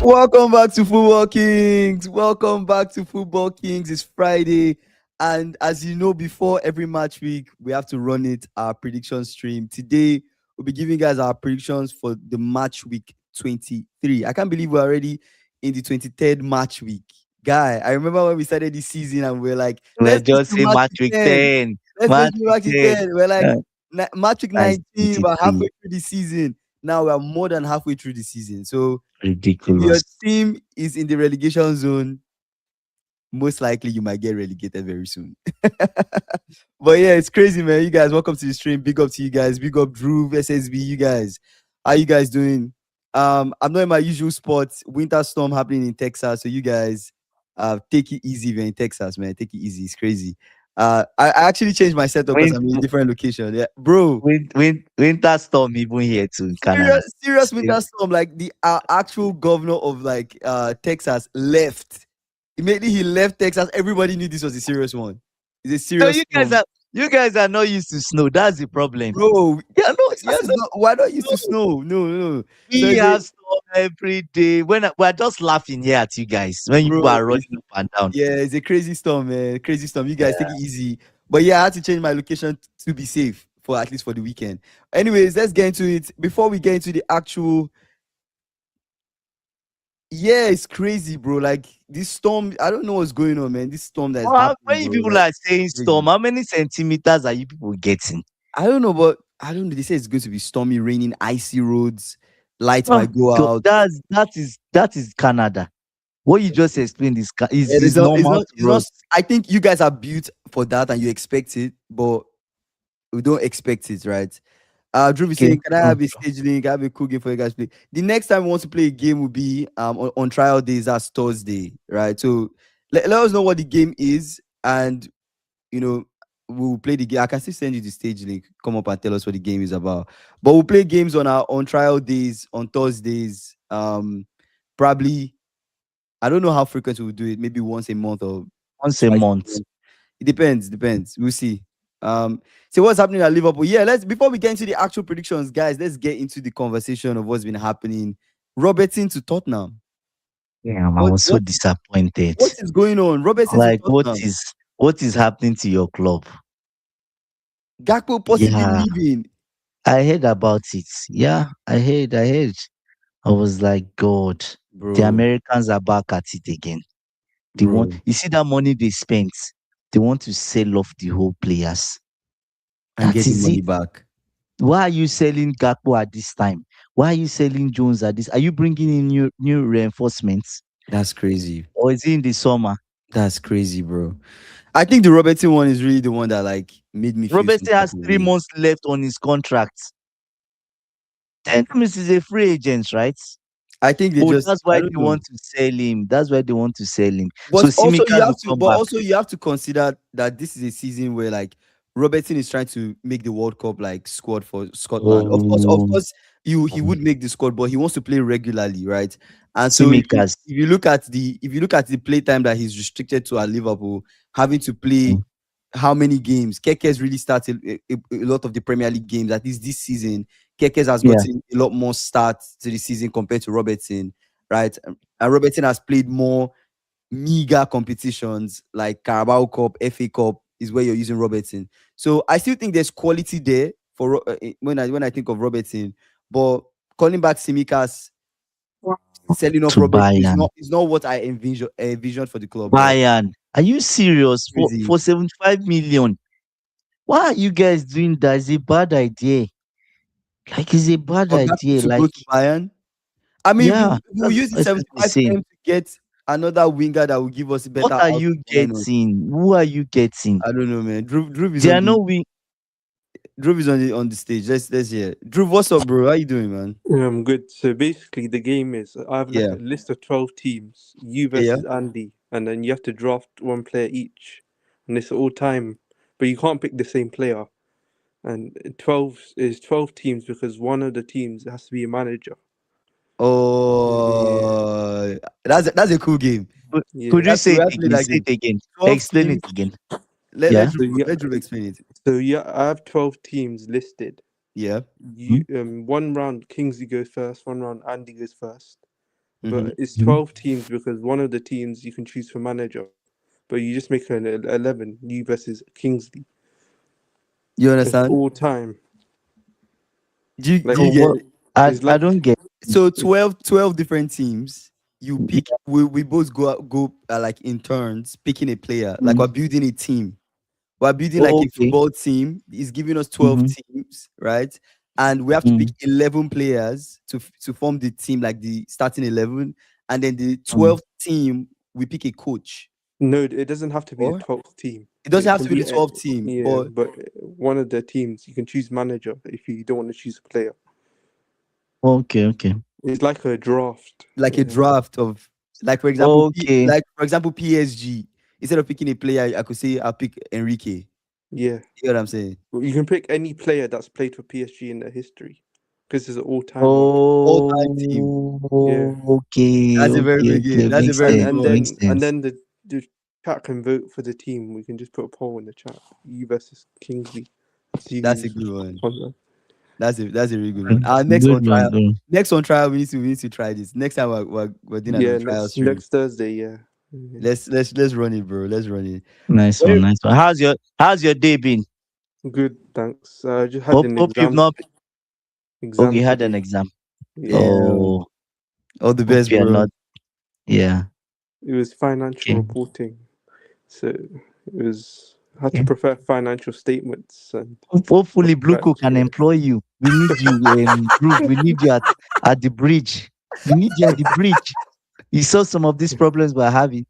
Welcome back to Football Kings. Welcome back to Football Kings. It's Friday. And as you know, before every match week, we have to run it, our prediction stream. Today, we'll be giving you guys our predictions for the match week 23. I can't believe we're already in the 23rd match week. Guy, I remember when we started this season and we are like, We're let's push just to saying match match week week 10. 10. Let's push Match to week match week 10. 10. We're like, Uh, match week that's 19, we're 23. halfway through the season. Now we're more than halfway through the season. So if your Ridiculous. team is in the relegation zone, most likely you might get relegated very soon. But yeah, it's crazy, man. You guys, welcome to the stream. Big up to you guys. Big up Drew, SSB. You guys, how you guys doing? I'm not in my usual spot. Winter storm happening in Texas, so you guys, take it easy. If you're in Texas, man. Take it easy. It's crazy. I actually changed my setup because Win, I'm in a different location. Yeah, bro. winter storm even here too in Canada. Serious winter storm. Like the actual governor of like Texas left. Immediately he left Texas. Everybody knew this was a serious one. It's a So serious storm. you guys are not used to snow. That's the problem. Bro, You're Texas is not not. Why not used to snow. snow? No, no. So We it's a have storm every day. We're just laughing here at you guys when you people bro. are running up and down. Yeah, it's a crazy storm, man. Crazy storm. You guys take it easy. But yeah, I had to change my location to be safe for at least for the weekend. Anyways, let's get into it. Before we get into the actual, yeah, it's crazy, bro. Like this storm, I don't know what's going on, man. This storm that is Well, happening, when you bro. people Like are saying crazy. storm, how many centimeters are you people getting? I don't know, but I don't know. They say it's going to be stormy, raining, icy roads. Lights Oh, might go God, out. that is Canada. What you just explained Yeah, is normal it's to not. us. I think you guys are built for that and you expect it, but we don't expect it, right? Drew is Okay. saying, can I have a stage link? I have a cool game for you guys to play. The next time we want to play a game will be on trial days. That's Thursday, right? So let us know what the game is, and you know we'll play the game. I can still send you the stage link. Come up and tell us what the game is about. But we'll play games on our on trial days on Thursdays. Probably I don't know how frequent we'll do it. Maybe once a month or Once a twice a month. month. It depends. We'll see. So what's happening at Liverpool? Yeah, let's before we get into the actual predictions, guys, let's get into the conversation of what's been happening. Robertson to Tottenham. Yeah, I What was so what disappointed. what is going on? Robertson to Like, Tottenham. what is happening to your club? Gakpo possibly Yeah, leaving, I heard about it. Yeah, I heard. I was like, God, the bro, Americans are back at it again. bro, You see that money they spent, they want to sell off the whole players. and That get the is money it. back. Why are you selling Gakpo at this time? Why are you selling Jones at this? Are you bringing in new reinforcements? That's crazy. Or is it in the summer? That's crazy, bro. I think the Robertson one is really the one that like made me feel some Robertson type has of 3 months way. left on his contract. Then Thomas is a free agent, right? I think they Oh, just that's I why don't they know. want to sell him. That's why they want to sell him. So But also you Simicas have will to, come back. consider that this is a season where like Robertson is trying to make the World Cup like squad for Scotland. Of Oh, course, he would make the squad, but he wants to play regularly, right? And so Simicas. if you look at the play time that he's restricted to at Liverpool, having to play how many games? Kekes really started a lot of the Premier League games. At least this season, Kekes has Yeah, gotten a lot more starts to the season compared to Robertson, right? And Robertson has played more meager competitions like Carabao Cup, FA Cup is where you're using Robertson. So I still think there's quality there for when I think of Robertson, but calling back Simicas, selling off to Robertson Bayern. is not what I envisioned for the club, bro. Bayern. Are you serious? Crazy. For 75 million. Why are you guys doing that? It's a bad idea. Like, it's a bad For Gakpo idea. to go Like, to Bayern. I mean, yeah, we'll that's use the what I 75 say. M to get another winger that will give us a What better are outcome. you Why not? getting? Who are you getting? I don't know, man. Drew is They on are the not win. on the stage. Let's hear. Drew, what's up, bro? How you doing, man? Good. So basically, the game is I have like Yeah. a list of 12 teams, you Yeah. versus Andy, and then you have to draft one player each, and it's all time, but you can't pick the same player. And 12 is 12 teams because one of the teams has to be a manager. Yeah, Oh, that's a cool game. Could yeah. you We say it have to play again? that Say game. it again. 12 Explain teams. it again. Yeah. Let Drew explain it. So yeah, I have 12 teams listed. Yeah. You One round Kingsley goes first, one round Andy goes first, Mm-hmm. but it's Mhm. 12 teams because one of the teams you can choose for manager, but you just make an 11. You versus Kingsley. You It's understand? all time. Do Like you So get what? it? it's I like don't get. So 12 different teams. You pick. Yeah. We both go like in turns, picking a player. Like Mm. we're building a team. We're building like Oh, a okay. football team. It's giving us 12 Mm-hmm. teams, right? And we have to pick Mm. 11 players to form the team, like the starting 11. And then the Mm. 12th team, we pick a coach. no, it doesn't have to be the Or 12th team. it doesn't It have can to be be the 12th team, yeah, but but one of the teams you can choose manager if you don't want to choose a player. Okay, okay. It's like a draft. like a Yeah, draft of, like for example, Okay. like for example, PSG. Instead of picking a player, I could say I'll pick Enrique. yeah. You know what I'm saying? You can pick any player that's played for PSG in their history because it's an all-time one. All-time team. Yeah, Oh, okay, That's a very okay, good game. okay. That's a Makes very and sense. good and one. Makes then and sense. then the chat can vote for the team. We can just put a poll in the chat. You versus Kingsley. See That's a who's good one. on that. That's a really good one. Mm. Next Good on one, trial. though. Next on trial, we need to try this. Next time we're doing an Yeah, on trial next stream. next Thursday. Yeah. Yeah. Let's run it, bro. Let's run it. Nice one, Well, nice one. How's your day been? Good. Thanks. I just had Hope an hope you've not. Oh, exam you had an today. exam. Yeah. damn. Oh, All the hope best, you are bro. not. Yeah. It was financial Okay. reporting, so it was I had to Okay. prepare financial statements and Hopefully, Blue prep. Co can employ you. We need you, Groove. We need you at the bridge. We need you at the bridge. You saw some of these problems we're having.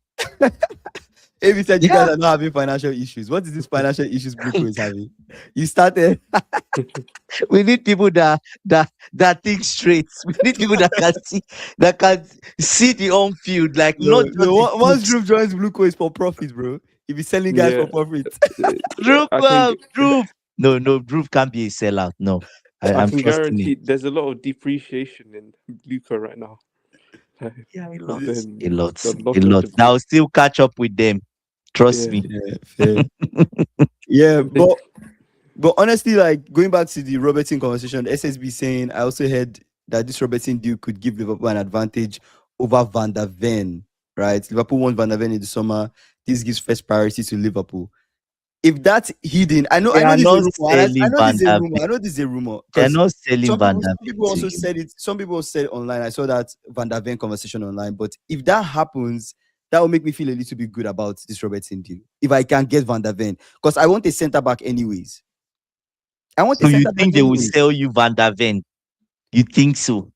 Amy said you guys Yeah. are not having financial issues. What is this financial issues Blueco is having? You started. We need people that think straight. We need people that can see the on field, like No, not no. just the Once books. Group joins Blueco is for profit, bro. If he's selling guys Yeah, for profit. Groove, I can Groove. No, no, Groove can't be a sellout. No, I I'm can trusting him. guarantee there's a lot of depreciation in Luca right now. Yeah, a lot, There's a lot, a a lot of lot. debris. I'll still catch up with them. Trust Yeah, me. Yeah, fair. Yeah, but honestly, like going back to the Robertson conversation, SSB saying I also heard that this Robertson deal could give Liverpool an advantage over Van der Ven. Right? Liverpool wants Van der Ven in the summer. This gives first priority to Liverpool. If that's hidden, They I know are this is a not rumor, and I selling know this Van is a der rumor. Ven. I know this is a rumor They are because not selling Van der some Ven people to also you. said it. Some people said online. I saw that Van der Ven conversation online. But if that happens, that will make me feel a little bit good about this Robertson deal. If I can get Van der Ven, because I want a centre back anyways. I want a So you centre back think they will anyways. sell you Van der Ven? You think so?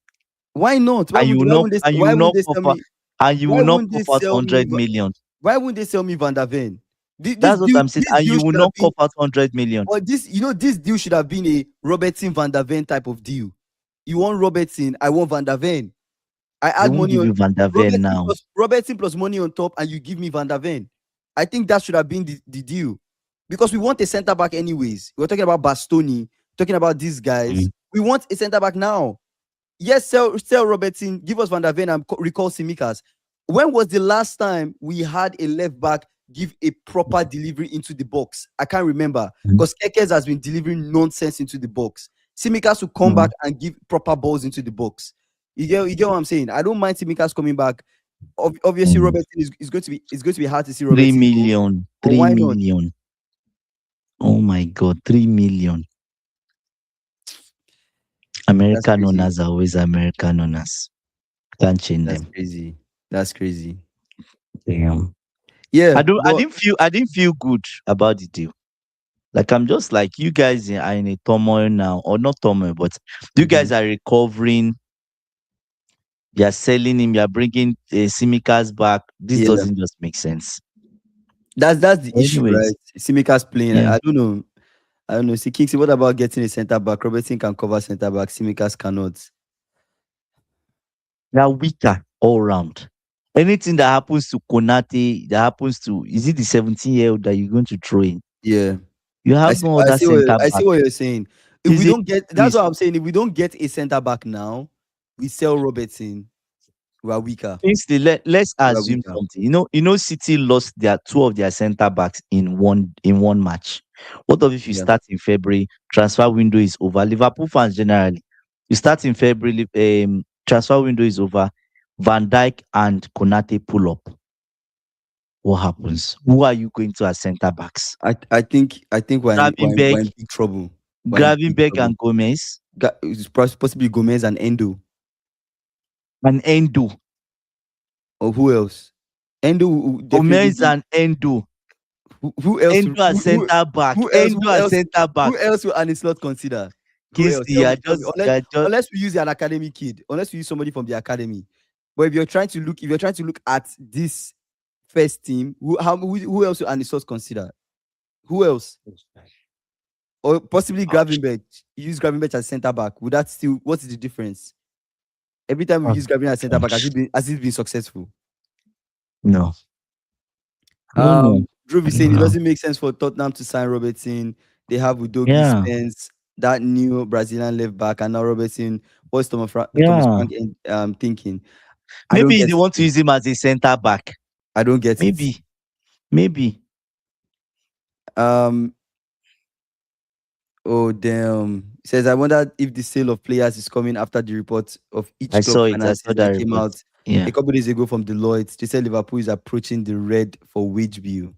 Why not? And you will not, and you Why will wouldn't not they cough sell out, me? and you Why will not wouldn't they cough out sell me? 100 million. Why wouldn't they sell me Van der Ven? That's what I'm saying. This And deal you will should have not been, cough out 100 million. or this deal should have been a Robertson Van der Ven type of deal. You want Robertson, I want Van der Ven. I They add won't money give on you Van der Ven now. Robertson plus money on top, and you give me Van der Ven. I think that should have been the deal, because we want a centre back anyways. We're talking about Bastoni, talking about these guys. Mm. We want a centre back now. Yes, sell Robertson, give us Van der Ven and recall Simikas. When was the last time we had a left back give a proper delivery into the box? I can't remember, Mm. because Kekes has been delivering nonsense into the box. Simikas will come back Mm. and give proper balls into the box. You get what I'm saying? I don't mind Simikas coming back. Obviously, Mm. Robertson is going to be hard to see 3 Robertson go, million. but 3 why not? million. Oh my God, 3 million. That's American crazy. owners are always American owners. Can't change That's them. crazy. That's crazy. Damn. Yeah, I don't. I but didn't feel. I didn't feel good about the deal. Like I'm just like you guys are in a turmoil now, or not turmoil, but you guys mhm. are recovering. You're selling him. You're bringing Simikas back. This Yeah, doesn't just make sense. that's the issue, right? Anyways, Simika's playing. yeah, I don't know. I don't know. See, Kingsley, what about getting a centre back? Robertson can cover centre back. Simikas cannot. they are weaker all round. Anything that happens to Konate, that happens to is it the 17-year-old that you're going to throw in? Yeah, You have no other center I see back. what you're saying. If we Is it don't get, that's is what I'm saying. If we don't get a centre back now, we sell Robertson. We are weaker. Instantly, let's We are assume weaker. something. City lost their two of their center backs in one match. What if you Yeah. start in February, transfer window is over? Liverpool fans generally, you start in February, transfer window is over. Van Dijk and Konate pull up, what happens? Who are you going to as centre backs? I think we're Gravenberg, in big trouble. We're in big Gravenberg trouble. and Gomez It's possibly Gomez and Endo, and Endo. or who else? Endo will definitely Gomez be. and Endo. Who else? Endo as centre back. Who else? Endo Who as else? centre back. Who else will Arne Slot consider? Who else? Kinsey, Tell me. Unless we use an academy kid, unless we use somebody from the academy. But if you're trying to look at this first team, who else will Arne Slot consider? Who else? Or possibly Gravenberch. You use Gravenberch as centre back. Would that still? What is the difference? Every time we Oh, use Gravenberch as centre back, gosh. has it been successful? No. I don't know. Drew I is saying don't it know. doesn't make sense for Tottenham to sign Robertson. They have Udogi, Yeah. Spence, that new Brazilian left back, and now Robertson. What's Thomas Yeah. Frank thinking? I don't Maybe get they it. want to use him as a centre back. I don't get it. Maybe. Maybe. Um. Oh damn. It says I wonder if the sale of players is coming after the report of each I club saw it. I saw finances that that came report. out Yeah. a couple days ago from Deloitte. They said Liverpool is approaching the red for wage bill,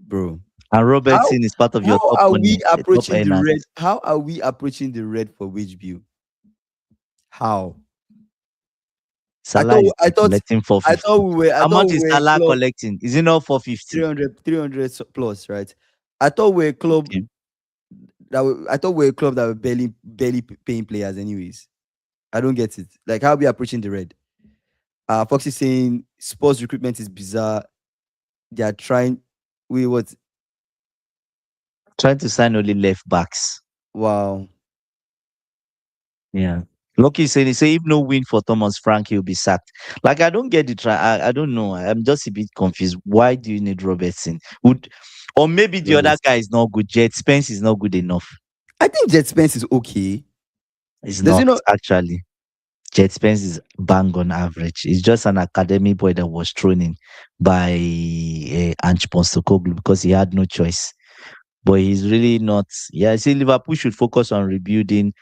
bro. And How Robertson is part of your how top are we money, top approaching the earners. red? How are we approaching the red for wage bill? How? Salah is I thought collecting 450. I How thought much we is were a Salah club collecting? Is it not 450? 300 plus, right? I thought we're a club Okay. I thought we're a club that were barely paying players anyways. I don't get it. Like how are we approaching the red? Fox is saying sports recruitment is bizarre. They are trying. We what? Trying to sign only left backs. Wow. Yeah. Lucky said, he say if no win for Thomas Frank, he'll be sacked. Like I don't get it. I don't know. I'm just a bit confused. Why do you need Robertson? Or maybe the other Yes. guy is not good. Jet Spence is not good enough. I think Jet Spence is okay. It's Does he not not? actually. Jet Spence is bang on average. He's just an academy boy that was thrown in by Ange Postecoglou because he had no choice. But he's really not. Yeah, I say Liverpool should focus on rebuilding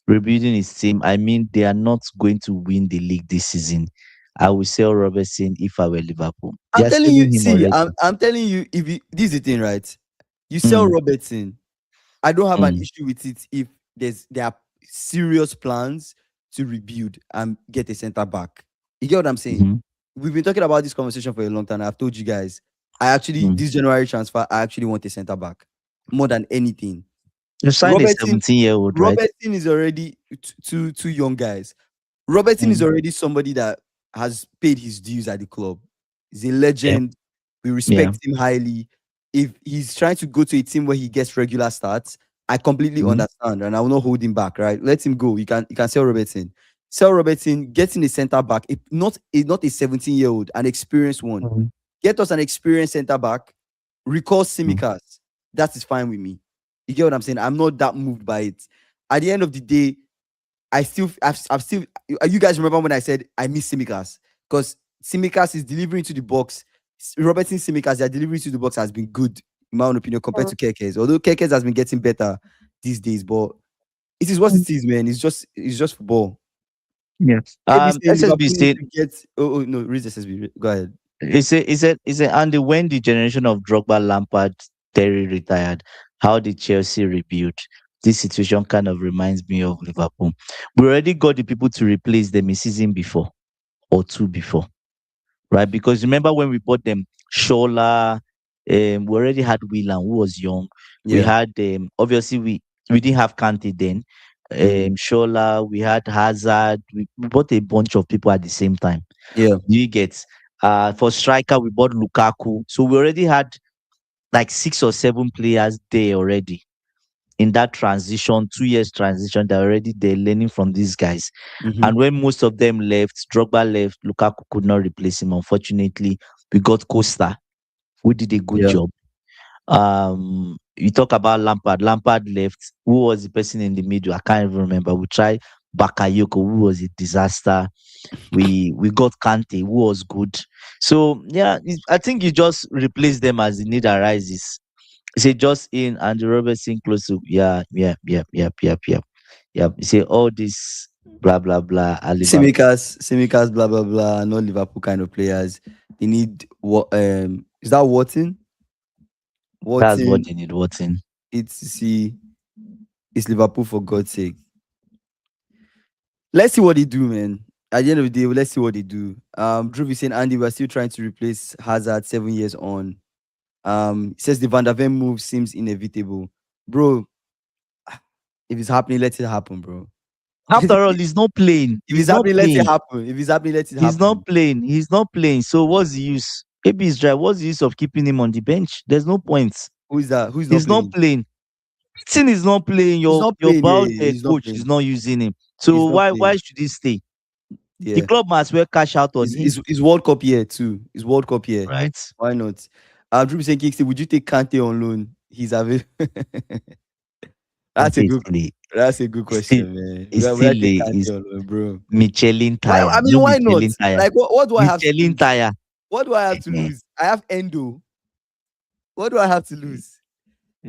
his team. I mean, they are not going to win the league this season. I will sell Robertson if I were Liverpool. They I'm are telling you. selling him See, already. I'm telling you. If this is the thing, right? You sell Mm, Robertson. I don't have an mm, issue with it if there are serious plans to rebuild and get a center back. You get what I'm saying? mhm, We've been talking about this conversation for a long time. I've told you guys, I actually mm. this January transfer, I actually want a center back more than anything. You signed a Robertson, 17-year-old, right? Robertson is already two young guys. Robertson is Mm, already somebody that has paid his dues at the club. He's a yeah, legend. We yeah. respect him highly. If he's trying to go to a team where he gets regular starts, I completely Mhm, understand, and I will not hold him back. Right, let him go. You can sell Robertson. Sell Robertson. Getting a center back, if not a 17-year-old, an experienced one. mhm, Get us an experienced center back. Recall mhm, Simicas. That is fine with me. You get what I'm saying? I'm not that moved by it. At the end of the day, I've still. You guys remember when I said I miss Simicas because Simicas is delivering to the box. Robertson Simicas, their delivery to the box has been good, in my own opinion, compared to Kekes. Although Kekes has been getting better these days, but it is what mhm. it is, man. It's just football. Yes. AB saying SSB Liverpool need said, to get. Oh no, read SSB. Go ahead. he said, Andy, when the generation of Drogba, Lampard, Terry retired, how did Chelsea rebuild? This situation kind of reminds me of Liverpool. We already got the people to replace them a season before or two before, right? Because remember when we bought them, Shola, we already had Whelan, who was young. We Yeah. had obviously we didn't have Kante then. Mm, Shola, we had Hazard. We bought a bunch of people at the same time. yeah. Do you get? For striker, we bought Lukaku. So we already had like 6 or 7 players there already in that transition, 2 years transition. They're already there learning from these guys. Mm-hmm. And when most of them left, Drogba left, Lukaku could not replace him. Unfortunately, we got Costa, who did a good Yeah. job. You talk about Lampard. Lampard left. Who was the person in the middle? I can't even remember. We tried Bakayoko, who was a disaster. We got Kante, who was good. So yeah, I think you just replace them as the need arises. Say just in and the Robertson close to, yeah. You say all this. blah blah blah. At Liverpool, Simicas, blah blah blah, not Liverpool kind of players. They need what? Is that Wharton? that's what Wharton. they need. What's in? It's see, it's Liverpool for God's sake. Let's see what they do, man. At the end of the day, let's see what they do. Drew is saying Andy, we're still trying to replace Hazard 7 years on. He says the Van der Ven move seems inevitable, bro. If it's happening, let it happen, bro. After all, If he's not playing. it's He's not happening, let it playing. happen. If it's happening, let it He's happen. not playing. He's not playing. So what's the use? Maybe he's dry. What's the use of keeping him on the bench? There's no point. Who is that? Who's not He's not playing? playing. Tin is not playing. He's Your not your playing. Yeah, bound yeah, he's not coach is playing. not using him. He's So not why playing. should he stay? The Yeah. club must well cash out on him, It's World Cup year too. It's World Cup year. right? Why not? Drew saying Kingsley, would you take Kante on loan? He's available. That's a Kante is good still a, that's a good still question, man. is Would I still take a Kante is on loan, bro? Michelin Why tire. I mean No why not? Michelin tire. Like what do I have to Michelin lose? tire. What do I have to Eh, lose? I have Endo. What do I have to lose?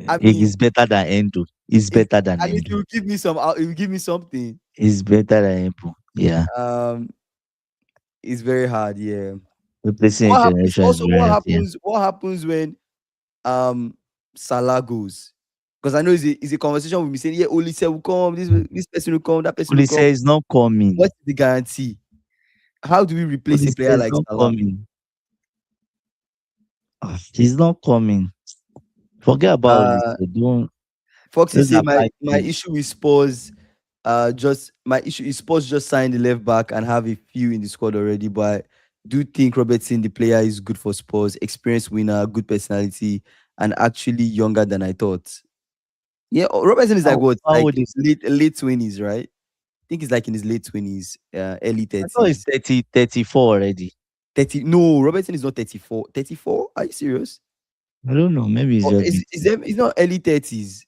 I It mean is better than Endo. It's it, better than at least it Endo. will give me some it will give me something. It's better than Endo. Yeah. Um it's very hard, yeah. Replacing a What happens generation is also very hard. Yeah. what happens when um Salah goes? Because I know it's a conversation with me saying, yeah, Olise will come, this person will come, that person will Police come. is not coming. What's the guarantee? How do we replace a Police player is like not Salah? coming. He's not coming. Forget about this. Uh They don't. Foxy Those say are my fighting. issue with Spurs, just my issue is Spurs just signed the left back and have a few in the squad already. But I do think Robertson, the player, is good for Spurs, experienced winner, good personality, and actually younger than I thought. Yeah, Robertson is like what, How like old is? late 20s, right? I think he's like in his late 20s, early I thought he's 30s. 30, 34 already. 30. No, Robertson is not 34. 34? Are you serious? I don't know. Maybe he's Or just been it's not early 30s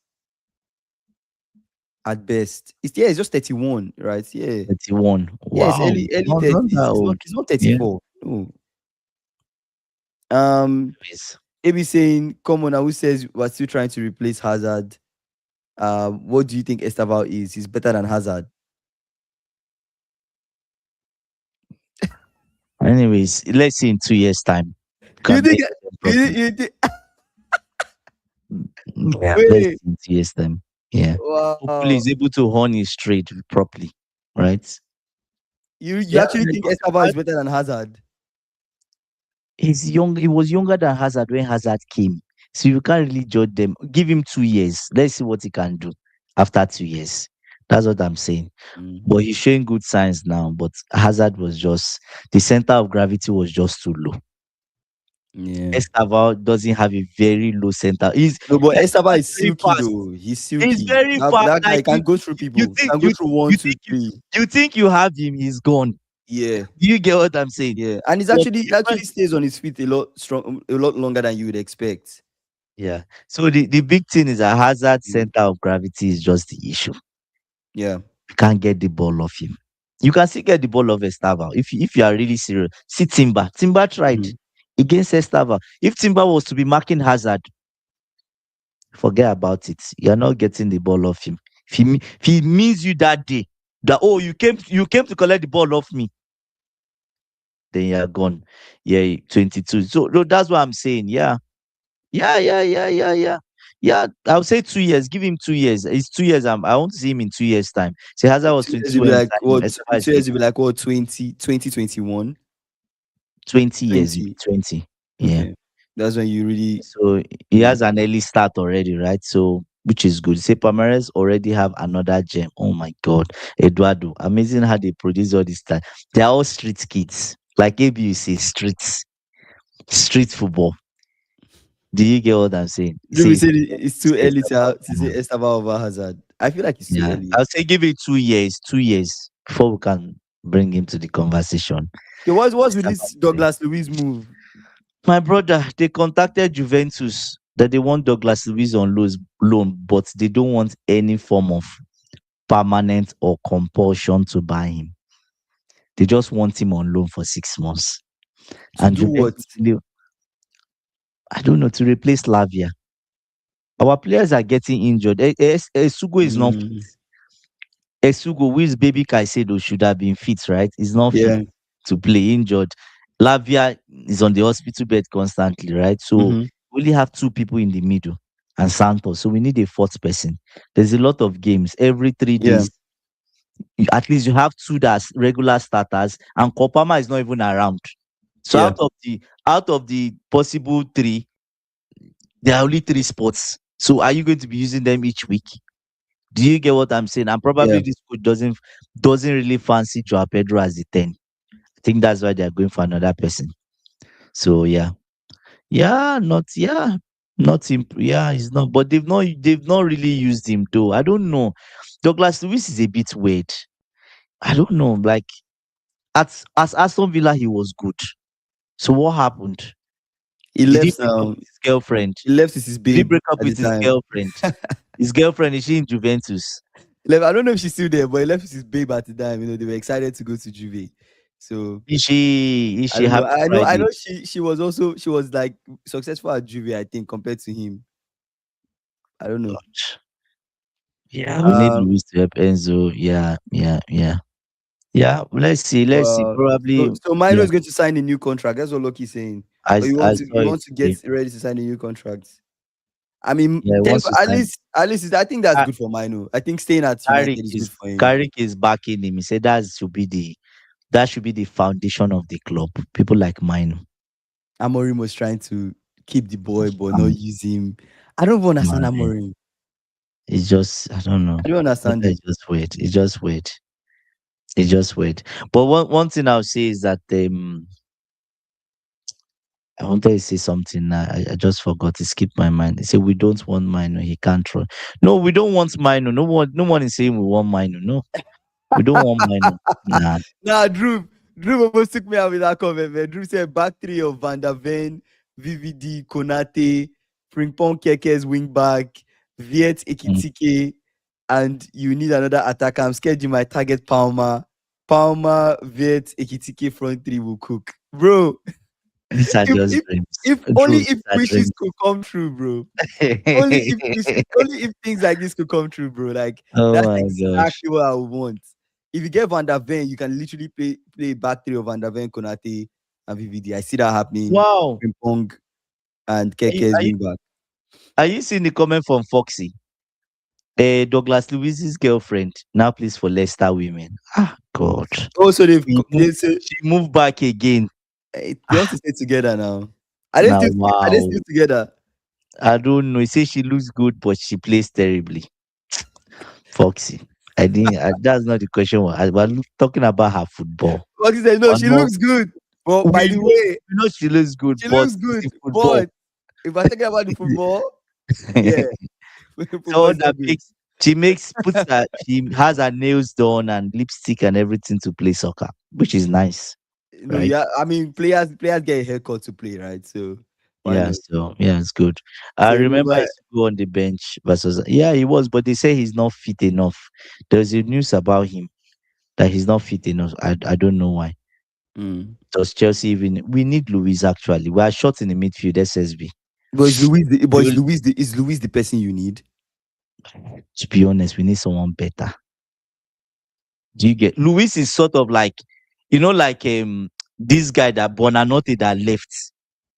at best. It's just 31, right? Yeah. 31. Yeah, it's Wow. early Not 30s. that old. It's not Yeah. 34. No. Um Please. AB saying, come on, who says we're still trying to replace Hazard? What do you think Estaval is? He's better than Hazard. Anyways, let's see in 2 years' time. You Can think make them properly. you think Yeah. Let's wait, see in 2 years' time. Yeah. Hopefully wow. he's able to hone his trade properly. Right? You Yeah. actually think Estaval is better than Hazard? He's young. He was younger than Hazard when Hazard came. So you can't really judge them. Give him 2 years. Let's see what he can do after 2 years. That's what I'm saying. Mm, But he's showing good signs now. But Hazard was just the center of gravity was just too low. yeah. Estaval doesn't have a very low center. No, but Estaval Estaval is is very silky fast. though. He's He's silky. very That, fast. that guy Like can go through you people. think Can go through one, you two, think three. you think you have him, he's gone. Yeah. Do you get what I'm saying? Yeah, and he's But actually the he actually difference, stays on his feet a lot strong, a lot longer than you would expect. yeah. So the big thing is that Hazard Mm, center of gravity is just the issue. yeah. You can't get the ball off him. You can still get the ball off Estava if you are really serious. See Timber. Timber tried Mhm. against Estava. If Timber was to be marking Hazard, forget about it. You're not getting the ball off him. If he means you that day, that oh you came to collect the ball off me, then you're gone. Yeah, 22. So no, that's what I'm saying. Yeah. Yeah, yeah, yeah, yeah, yeah. Yeah, I would say 2 years. Give him 2 years. It's 2 years. I want to see him in 2 years' time. See, Hazard was 2 years will 22 be when we like signed him. what? Estava is 2 years will 18. be like what? 2021. 20 years, it'll be 20. 20. Yeah. Okay, that's when you really. So he Mm. has an early start already, right? So which is good. Say Palmeiras already have another gem. Oh my God, Eduardo! Amazing how they produce all this time. They're all street kids, like AB you say, street football. Do you get what I'm saying? Drew Say said it's too it's early to say about Estaval over Hazard. I feel like it's too yeah. early. I'll say give it 2 years, 2 years before we can bring him to the conversation. Okay, what's with Estava this is there. Douglas Luiz move? My brother, they contacted Juventus that they want Douglas Luiz on loan, but they don't want any form of permanent or compulsion to buy him. They just want him on loan for 6 months. To And do what? Juventus, I don't know, to replace Lavia. Our players are getting injured. Sugo is not fit. Mm, Esugo, who is baby Caicedo, should have been fit, right? He's not fit Yeah. to play, injured. Lavia is on the hospital bed constantly, right? So Mm-hmm. we only have two people in the middle and Santos. So we need a fourth person. There's a lot of games every three Yeah. days. At least you have two that's regular starters, and Kopama is not even around. So Yeah. out of the possible three, there are only three spots. So are you going to be using them each week? Do you get what I'm saying? And Yeah. probably this coach doesn't really fancy Joao Pedro as the 10. I think that's why they're going for another person. So yeah. Yeah, he's not, but they've not really used him though. I don't know. Douglas Lewis is a bit weird. I don't know. Like as Aston Villa, he was good. So what happened? He Did he left break up now. with his girlfriend? He left with his Did he babe break up at the with his time. girlfriend? His girlfriend, is she in Juventus? Left, I don't know if she's still there, but he left with his babe at the time. They were excited to go to Juve. So Is she I don't know. happy I know Friday? she was like successful at Juve, I think, compared to him. I don't know. God. Yeah, we need Um Luis to help Enzo. Yeah. Yeah, let's see. Let's see. well, Probably, so Mino yeah. is going to sign a new contract. That's what Loki's saying. Or I saw you it want to get today. ready to sign a new contract. I mean, Yeah, he wants to sign. at least I think that's Ka- good for Mino. I think staying at Carrick United is good is for him. Carrick is backing him. He said that should be the foundation of the club. People like mine. Amorim was trying to keep the boy but not Um, use him. I don't even understand man, Amorim. it's just I don't know. I don't But understand it's him. just weird. It's just weird. It's just weird. But one thing I'll say is that I wanted to say something. I just forgot. It skipped my mind. They say we don't want Mino. He can't run. No, we don't want Mino. No one is saying we want Mino. No, we don't want Mino. Nah. Nah, Drew almost took me out with that comment, man. Drew said back three of Van der Ven, VVD, Konate, Frimpong Keke's wing back, Viet Mm. Ekitike, and you need another attacker. I'm scared you might target Palmer. Palmer, Viet, Ekitike front three will cook. Bro, These are if just if dreams. if only True, if these are wishes dreams. could come true, bro. Only if things like this could come true, bro. Like Oh that's my gosh. exactly what I would want. If you get Van der Ven, you can literally play back three of Van der Ven, Konate, and VVD. I see that happening. Wow. Pong and Are you, Keke's are you wing back. are you seeing the comment from Foxy? Douglas Lewis's girlfriend now plays for Leicester Women. Ah, God. Also, She moved back again. they want Ah, to stay together now. now Are they wow. still together? I don't know. He says she looks good, but she plays terribly. Foxy. I think that's not the question. We're talking about her football. Like said, no, Or she no, looks good. But by we the know, way, we know she looks good, she but looks it's good. the football. But if we're talking about the football, yeah, football Someone is not that good. she has her nails done and lipstick and everything to play soccer, which is nice, No, right? yeah, I mean players get a haircut to play, right? So why Yeah, not? so yeah, it's good. I So remember I remember, used to go on the bench versus yeah, he was, but they say he's not fit enough. There's a news about him that he's not fit enough. I don't know why. mm. Does Chelsea even we need Luis actually. We are short in the midfield, SSB. Is Luis the person you need? To be honest, we need someone better. Do you get Luis is sort of like like this guy that Bonanote that left.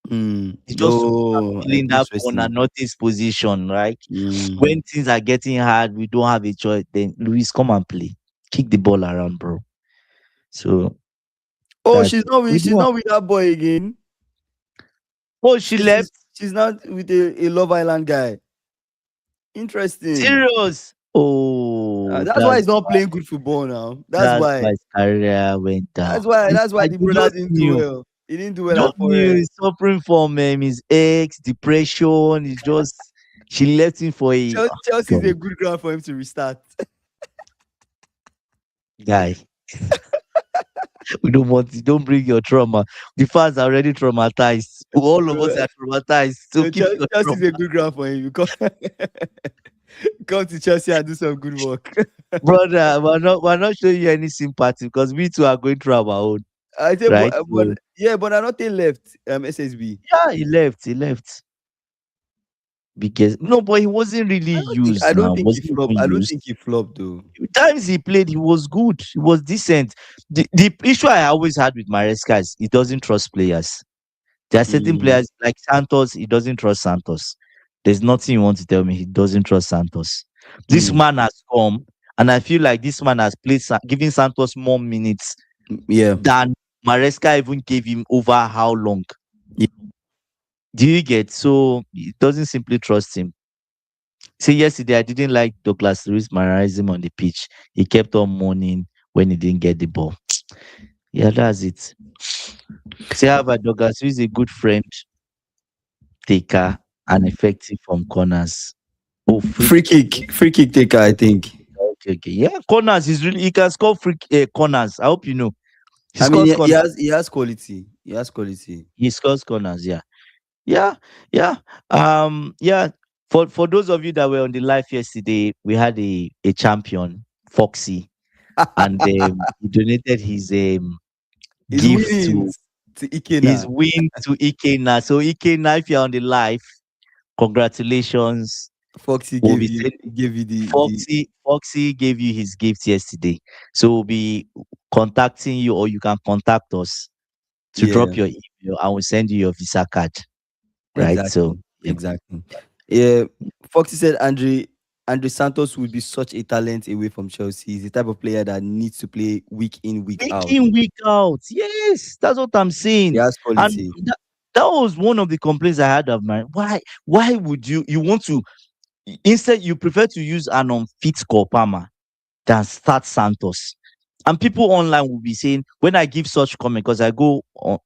Mm. He's just supposed to Oh, fill in that interesting. Bonanote's position, right? Mm. When things are getting hard, we don't have a choice. Then Luis, come and play. Kick the ball around, bro. So Oh, that's we she's do. not with that boy again. Oh, she left. She's not with a Love Island guy. Interesting. Serious. Oh, That's why he's not playing good football now. that's why his career went down. That's why I the just brothers didn't do knew. well. He didn't do well Just at knew Forest. he's suffering from his ex depression. He just she left him for a Chelsea is God, a good ground for him to restart. guy. We don't want you. Don't bring your trauma. The fans are already traumatized. All of us are traumatized. So So keep your Chelsea trauma. is a good ground for him. You come to Chelsea and do some good work. Brother, we're not showing you any sympathy because we too are going through our own, I say, right? but So yeah, but I not left SSB. yeah, he left. He left. biggest. No, but he wasn't really I used don't now. think he Wasn't flopped. even I don't used. think he flopped though. Times he played, he was good. He was decent. The issue I always had with Maresca is he doesn't trust players. There are certain Mm, players like Santos, he doesn't trust Santos. There's nothing you want to tell me. He doesn't trust Santos. This mm, man has come, and I feel like this man has played, giving Santos more minutes yeah. than Maresca even gave him over how long. Yeah. Do you get? So he doesn't simply trust him. See, yesterday I didn't like Douglas Luiz mannerism on the pitch. He kept on moaning when he didn't get the ball. Yeah, that's it. See, however, Douglas Luiz is a good friend, taker, and effective from corners. Oh, free kick. Free kick taker. I think. Okay, okay. Yeah, corners is really, he can score free corners. I hope you know. He I mean, scores corners. he has quality. He has quality. He scores corners, yeah. Yeah, yeah. Yeah. For those of you that were on the live yesterday, we had a champion, Foxy, and he donated his His gift to winnings to his Ikena. win to Ikena. So Ikena, if you're on the live, congratulations. Foxy We'll be sending gave you the Foxy gave you his gift yesterday. So we'll be contacting you, or you can contact us to yeah, drop your email and we'll send you your Visa card. Right. So exactly. yeah. Exactly. Yeah. Foxy said Andre Santos would be such a talent away from Chelsea. He's the type of player that needs to play week in, week Week out. in, week out. Yes, that's what I'm He saying. has And quality. that was one of the complaints I had of mine. Why would you want to, instead you prefer to use an unfit Kopama than start Santos? And people online will be saying, when I give such comment, because I go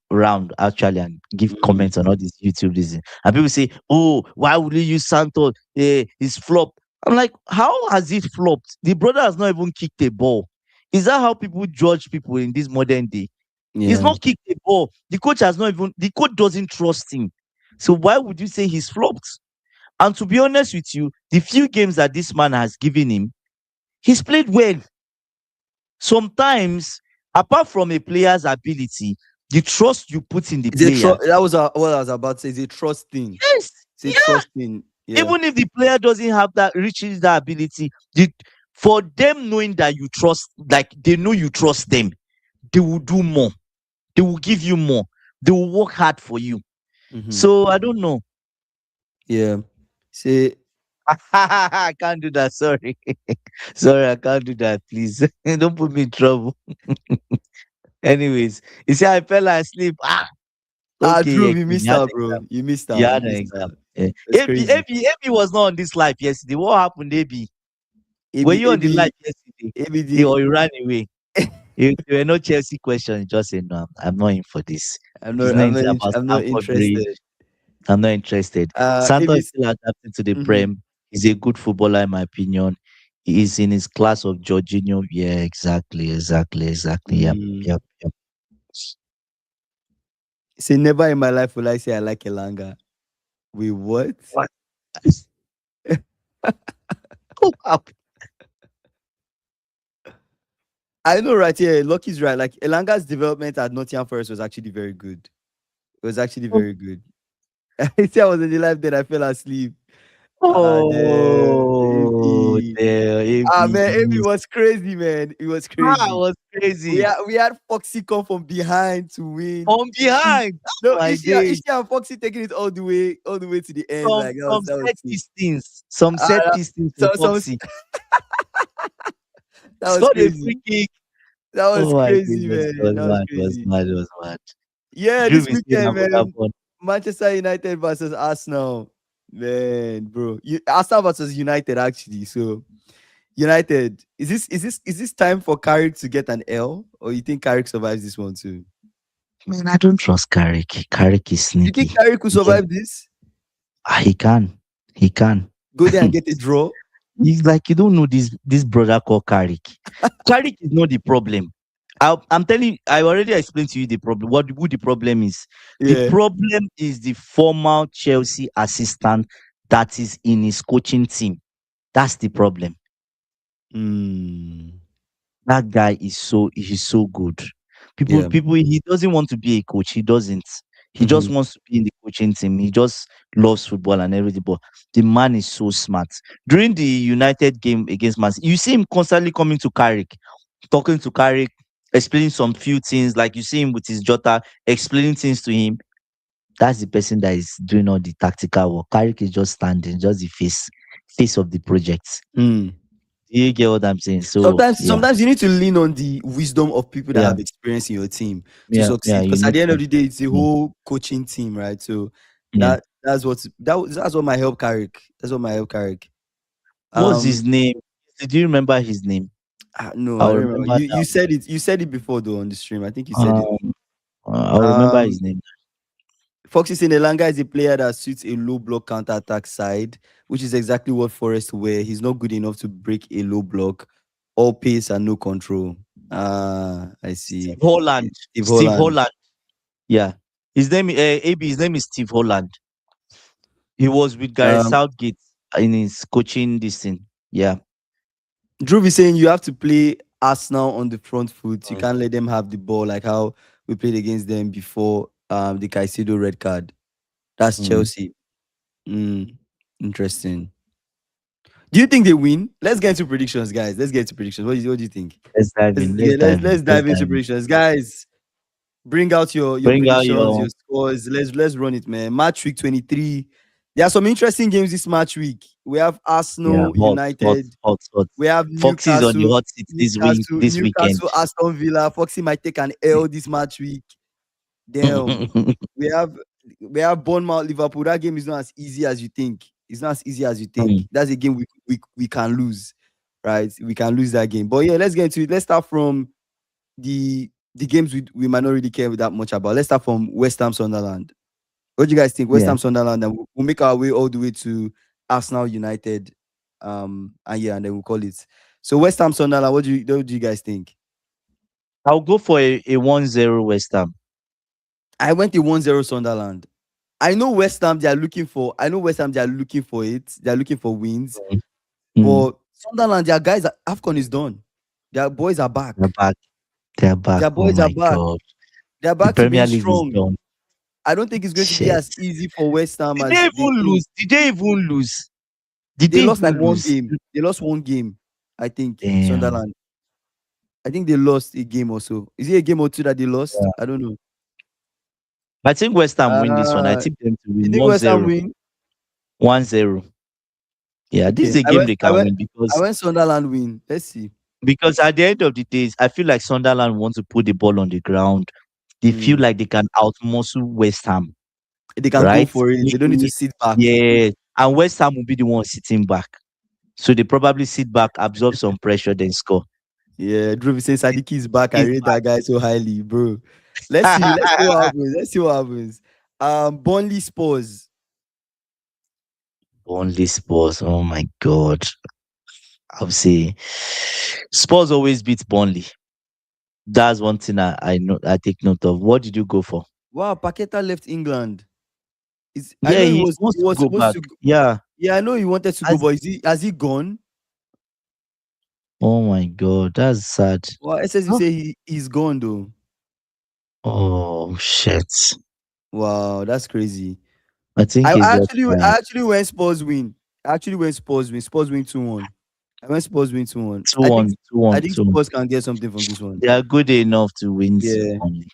around actually and give Mm, comments on all these YouTube reasons, and people say, "Oh, why would you use Santos? He's flop." I'm like, how has it flopped? The brother has not even kicked a ball. Is that how people judge people in this modern day? He's yeah. not kicked a ball. The coach has not even. The coach doesn't trust him. So why would you say he's flopped? And to be honest with you, the few games that this man has given him, he's played well. Sometimes, apart from a player's ability, the trust you put in the It's a player. that was what I was about to say. It's a trust thing. Yes, It's a yeah. trust thing. Yeah. Even if the player doesn't have that, reaches that ability, for them knowing that you trust, like they know you trust them, they will do more. They will give you more. They will work hard for you. Mm-hmm. So I don't know. Yeah. Say I can't do that. Sorry. Sorry, I can't do that. Please. Don't put me in trouble. Anyways, you see, I fell asleep. Okay, Drew, yeah, you you missed had out, an bro. exam. You missed You out. You had an missed exam. out. Yeah. That's crazy. AB was not on this live yesterday. What happened, AB? Were you on the live AB, yesterday? ABD. Or you ran away? You were no Chelsea question. You just said, no, I'm not in for this. It's not anything about I'm not Stamford Bridge. interested. I'm not interested. Santos is ABC. still adapting to the Mm-hmm. Prem. He's a good footballer, in my opinion. He is in his class of Jorginho. Yeah, exactly. Yep, Mm. yep, yep. Say never in my life will I say I like Elanga. Wait, what? What? I know, right here. Lucky's right. Like Elanga's development at Nottingham Forest was actually very good. It was actually very good. I see I was in the live, then I fell asleep. Damn, Oh, AB. there, AB, Man, you AB missed. was crazy, man. It was It crazy. was crazy. We had Foxy come from behind to win. From behind. Oh No, my days. Ishi and Foxy taking it all the way to the end. Some Like some that was set sick. pistons. Some set Uh, pistons so from so Foxy. that was Scored a free crazy. kick. That was Oh my crazy, goodness. It man. was That was mad. It was crazy. mad. It was mad. Yeah, Drew this is still weekend, have that man. one. Manchester United versus Arsenal. Man, bro. Arsenal versus United, actually. So United, is this time for Carrick to get an L? Or you think Carrick survives this one too? Man, I don't trust Carrick. Carrick is You think sneaky. Carrick will Yeah. survive this? He can. He can. Go there and get a draw? He's like, you don't know this brother called Carrick. Carrick is not the problem. I'm telling you, I already explained to you the problem. Who the problem is? The Yeah. problem is the former Chelsea assistant that is in his coaching team. That's the problem. Mm, That guy is he's so good. yeah. He doesn't want to be a coach. He doesn't. He just Mhm. wants to be in the coaching team. He just loves football and everything. But the man is so smart. During the United game against Man City, you see him constantly coming to Carrick, talking to Carrick, explaining some few things. Like you see him with his Jota, explaining things to him. That's the person that is doing all the tactical work. Carrick is just standing, just the face of the project. Mm. Do you get what I'm saying? So yeah, Sometimes you need to lean on the wisdom of people that yeah, have experience in your team to yeah. succeed. You Because at need the end of to. the day, it's a Yeah, whole coaching team, right? So yeah. that's what might help Carrick. That's what might help Carrick. What's Um, his name? Do you remember his name? no, I I'll don't remember. remember You said it. You said it before though on the stream. I think you now. said it. I'll remember Um, his name. Foxy Senelanga is a player that suits a low block counter attack side, which is exactly what Forest were. He's not good enough to break a low block, all pace and no control. Ah, I see. Steve Holland. Steve Steve Holland. Holland. Yeah. His name, AB, his name is Steve Holland. He was with Gareth Um, Southgate in his coaching this thing. Yeah. Drew is saying you have to play Arsenal on the front foot. You Mm, can't let them have the ball like how we played against them before the Caicedo red card. That's mm. Chelsea. Mm, interesting. Do you think they win? Let's get into predictions, guys. Let's get into predictions. What do you think? Let's dive in. Let's dive in. Let's Let's dive into dive in. predictions, guys. Bring out your Bring out predictions, your your scores. Let's run it, man. Match week 23. There are some interesting games this match week. We have yeah, Arsenal, hot, hot, United. hot, hot. We have Foxy is on the hot seat this weekend. Newcastle, Aston Villa. Foxy might take an L this match week. Damn. We have we have Bournemouth, Liverpool. That game is not as easy as you think. It's not as easy as you think. Mm, That's a game we can lose, right? We can lose that game. But yeah, let's get into it. Let's start from the games we might not really care that much about. Let's start from West Ham Sunderland. What do you guys think? West yeah. Ham Sunderland, and we'll make our way all the way to Arsenal United. And yeah, and then we'll call it. So West Ham Sunderland, what do you guys think? I'll go for a 1-0 West Ham. I went to 1-0 Sunderland. I know West Ham they are looking for it. They are looking for wins. Mm, mm. But Sunderland, their guys AFCON is done. Their boys are They're back. back. They're back. Their Oh boys are my back. God. They're The back to being Premier League is strong. done. I don't think it's going to be Shit. as easy for West Ham Did they as they even think. lose? Did they even lose? Did They they lost like even one lose? game. They lost one game, I think. Damn. Sunderland. I think they lost a game or so. Is it a game or two that they lost? Yeah. I don't know. I think West Ham win this one. I Uh tip them to you win think West Ham 1-0. win? 1-0. Yeah, this is Okay. a game they I can went win I because went Sunderland win. Let's see. at the end of the day, I feel like Sunderland want to put the ball on the ground. They feel Mm. like they can outmuscle West Ham, They can go right? for it. They don't need to Maybe, sit back. yeah. And West Ham will be the one sitting back. So they probably sit back, absorb some pressure, then score. Yeah, Drew is saying Sadiki is back. I He's rate that guy so highly, bro. Let's see. Let's see back. what happens. Let's see what happens. Burnley Spurs. Only Spurs. Oh my God. I'll say Spurs always beat Burnley. That's one thing I know I take note of. What did you go for? Wow, Paqueta left England. I Yeah, know he he wants to was go supposed back. to. Yeah. Yeah, I know he wanted to go, As, but has he gone? oh my God, that's sad. Well, SSU Huh? say he's gone though. Oh shit. Wow, that's crazy. I think he's just I tired. actually went Spurs win. I actually went Spurs win. Spurs win 2-1. I went Spurs win 2-1. 2-1, 2-1, I think 2-1. Spurs can get something from this one. They are good enough to win Yeah. only.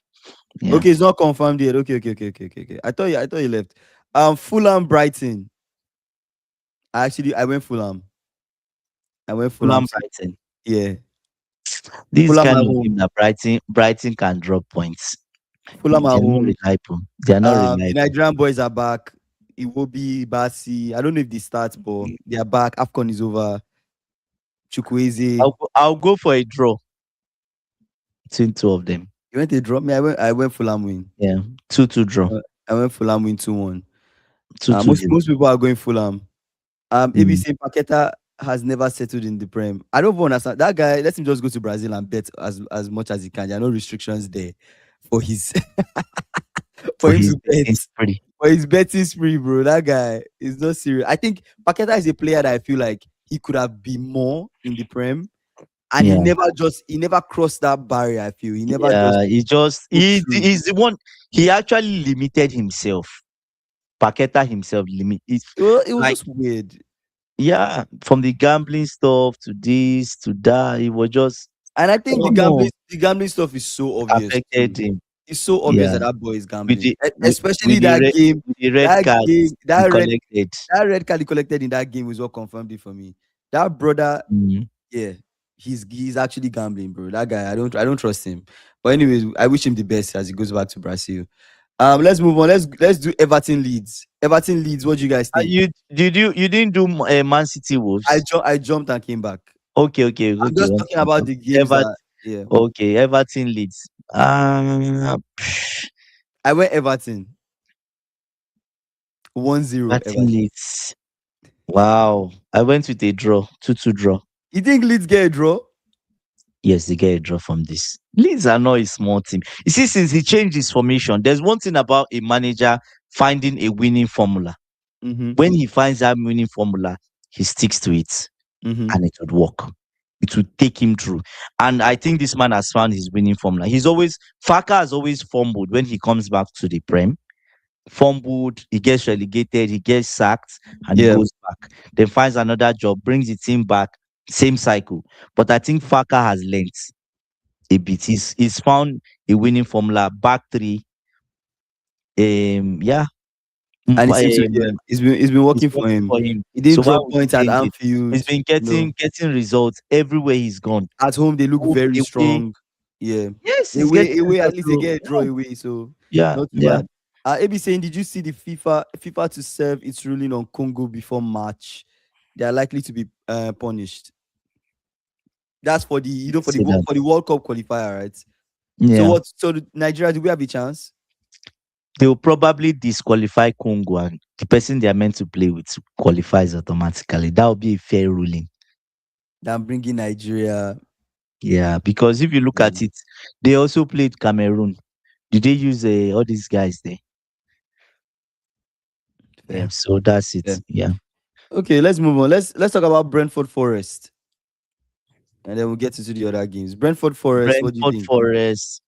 Yeah. Okay, it's not confirmed yet. Okay. I thought you left. Fulham Brighton. I went Fulham. I went Fulham. Fulham Brighton. Yeah. This Fulham at kind of home. game that Brighton can drop points. Fulham at They are not home. reliable. They are not The reliable. Nigerian boys are back. Iwobi, Basi. I don't know if they start, but they are back. AFCON is over. Chukwueze. I'll go for a draw between two of them. You went to drop me. I went Fulham win. Yeah. 2-2 draw. I went Fulham win 2-1. 2-2 Most people are going Fulham. Mm. ABC Paqueta has never settled in the Prem. I don't understand that guy. Let him just go to Brazil and bet as much as he can. There are no restrictions there for his for For him his to bet. betting spree. For his betting spree, bro. That guy is not serious. I think Paqueta is a player that I feel like he could have been more in the Prem. and Yeah. he never crossed that barrier. I feel he never just Yeah. He just put through. he's the one. He actually limited himself. Paqueta himself limit. It's It was like, just weird. yeah, from the gambling stuff to this to that, it was just, And I I think don't know, the gambling stuff is so obvious too. affected him. It's so obvious Yeah. that that boy is With gambling. the with Especially that game, with the red cards he that collected. red card he collected in that game is what confirmed it for me. That brother, Mm. yeah, he's actually gambling, bro. That guy, I don't trust him. But anyways, I wish him the best as he goes back to Brazil. Let's move on. Let's do Everton Leeds. Everton Leeds. What do you guys think? You didn't do Man City Wolves? I jumped and came back. Okay, okay, I'm okay. just Okay, talking about okay. the games that, yeah. Okay, Everton Leeds. I went Everton 1-0 Everton Everton. Leeds. Wow. I went with a draw, 2-2 draw. You think Leeds get a draw? Yes, they get a draw from this. Leeds are not a small team. You see, since he changed his formation, there's one thing about a manager finding a winning formula. Mm-hmm. When he finds that winning formula, he sticks to it Mm-hmm. and it would work. It would take him through. And I think this man has found his winning formula. Faka has always fumbled when he comes back to the Prem. Fumbled, he gets relegated, he gets sacked, and he Yeah. goes back. Then finds another job, brings the team back, same cycle. But I think Faka has learnt a bit. He's found a winning formula, back three. Yeah. And it seems to, yeah, it's been It's working for working him. for him. He So didn't why drop would points he at change it? Anfield. He's been You know, getting results everywhere he's gone. at home they look Home, very away. strong. Yeah. Yes, he's getting Away, at results. least they So get a draw away, so yeah, not too yeah. bad. AB saying, did you see the FIFA to serve its ruling on Congo before March? They are likely to be punished. That's for the See that. for the World Cup qualifier, right? So Yeah. what? So Nigeria, do we have a chance? They will probably disqualify Congo, and the person they are meant to play with qualifies automatically. That will be a fair ruling. That I'm bringing Nigeria. Yeah, because if you look at it, they also played Cameroon. Did they use all these guys there? Yeah, Fair. so that's it. Yeah. Yeah. Okay, let's move on. Let's talk about Brentford Forest, and then we'll get into the other games. Brentford Forest. What do you Brentford think? Forest.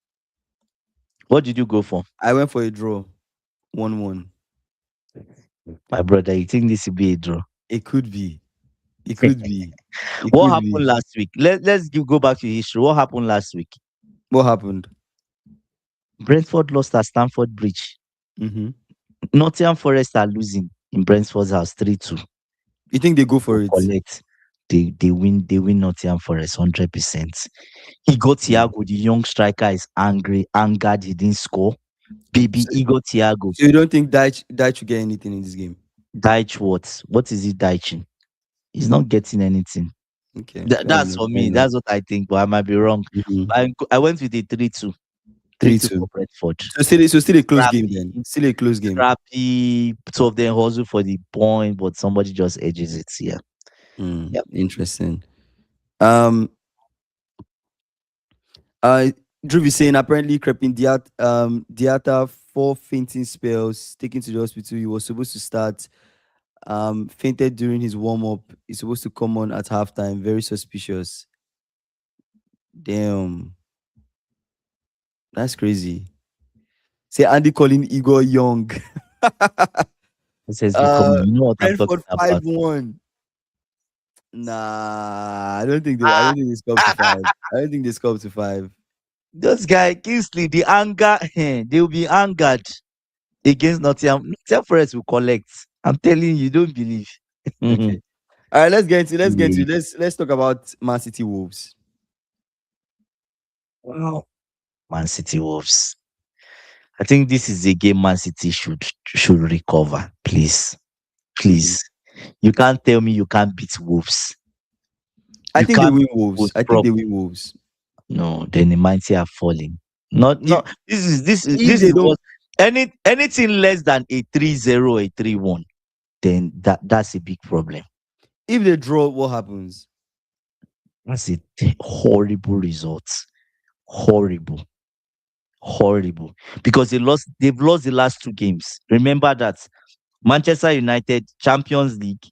What did you go for? I went for a draw, 1-1. My brother, you think this will be a draw? It could be. It could be. It What could happened be. last week? Go back to history. What happened last week? What happened? Brentford lost at Stamford Bridge. Mm-hmm. Nottingham Forest are losing in Brentford's house 3-2. You think they go for To it? collect. They win Nottingham Forest 100%. He got Thiago, the young striker, is angered, he didn't score. Baby, he got Thiago. So you don't think Deitch will get anything in this game? Deitch what? What is he Deitching? He's not getting anything. Okay, That's for me. That's what I think, but I might be wrong. Mm-hmm. I went with a 3-2. 3-2 3-2. for Brentford. So still a close game Scrappy, then. Still a close game. scrappy. Two of them hustle for the point, but somebody just edges it. Yeah. Yep. Interesting. Drew is saying apparently Crepin Diata 4 fainting spells taken to the hospital. He was supposed to start. Fainted during his warm-up. He's supposed to come on at halftime. Very suspicious. Damn. That's crazy. Say Andy calling Igor Young. Says, come on, you know what I'm Brentford talking about. 5-1. Nah, I don't think they score up to 5. I don't think they score up to 5. Those guy Kingsley, the anger, they will be angered against Nottingham. Nottingham Forest will collect. I'm telling you, don't believe. Okay. All right, let's get Yeah. into let's talk about Man City Wolves. Wow. Man City Wolves. I think this is a game Man City should recover. Please. Please. You can't tell me you can't beat Wolves. I You think they can't win beat Wolves. I think prop. they win Wolves. No, then the mighty are falling. Not this If they is don't, what anything less than a 3-0, a 3-1, then that's a big problem. if they draw, what happens? That's a horrible result. Horrible. Because they've lost the last 2 games. Remember that Manchester United Champions League,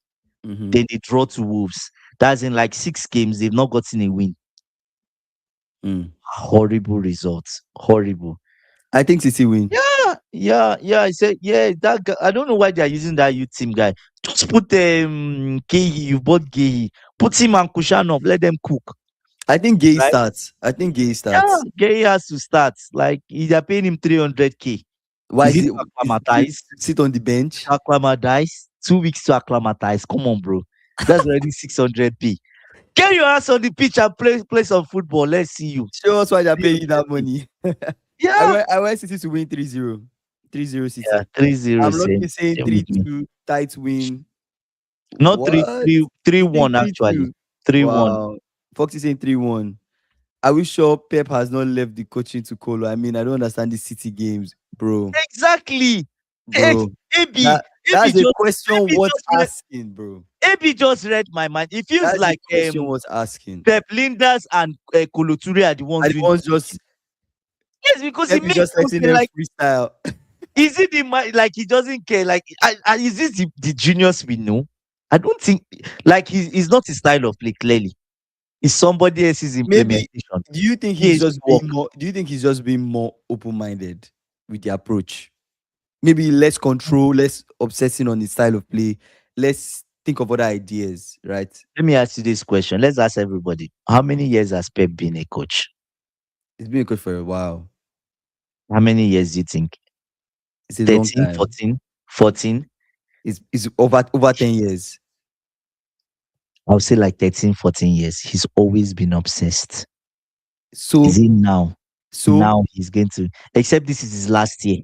Mm-hmm. then they draw to Wolves. That's in like 6 games, they've not gotten a win. Mm. Horrible results. Horrible. I think City win. Yeah. I said, yeah, that guy, I don't know why they are using that youth team guy. Just put Gehi, you bought Gehi. Put him and Kushanov, let them cook. I think Gay Right? starts. I think Gay Yeah, starts. Gehi has to start. Like, they're paying him 300K. Why Is is it it to is to acclimatize? sit on the bench? To acclimatize? 2 weeks to acclimatize. Come on, bro. That's already 600p. Get your ass on the pitch and play some football. Let's see you. Show us why they're paying you that 300p. money. Yeah. I want City to win 3-0. 3-0 Yeah, City. 3-0, I'm lucky same. saying Same with me. 3-2 tight win. Not What? three You think one actually. 3-2? 3-1. Wow. Foxy saying 3-1. Are we sure Pep has not left the coaching to Colo? I mean, I don't understand these City games, bro. Exactly. Ex Bro. AB, That that's a question AB worth just read asking, bro. AB just read my mind. It feels That's a like question worth asking. Pep Linders and Kolo are the And ones the doing ones the just talking. Yes, because he Pep is makes just no letting sense. them Like, freestyle. is it the like he doesn't care? Like, is this the genius we know? I don't think like he's not his style of play. Clearly, it's somebody else's Maybe implementation. do you think He he's is just work. being more open-minded with the approach? Maybe less control, less obsessing on the style of play, less think of other ideas, right? Let me ask you this question. Let's ask everybody. How many years has Pep been a coach? It's been a coach for a while. How many years do you think? It's a long 13, time. 14, 14? It's over 10 years. I would say like 13, 14 years. He's always been obsessed. Is So it now? so Now he's going to, except this is his last year.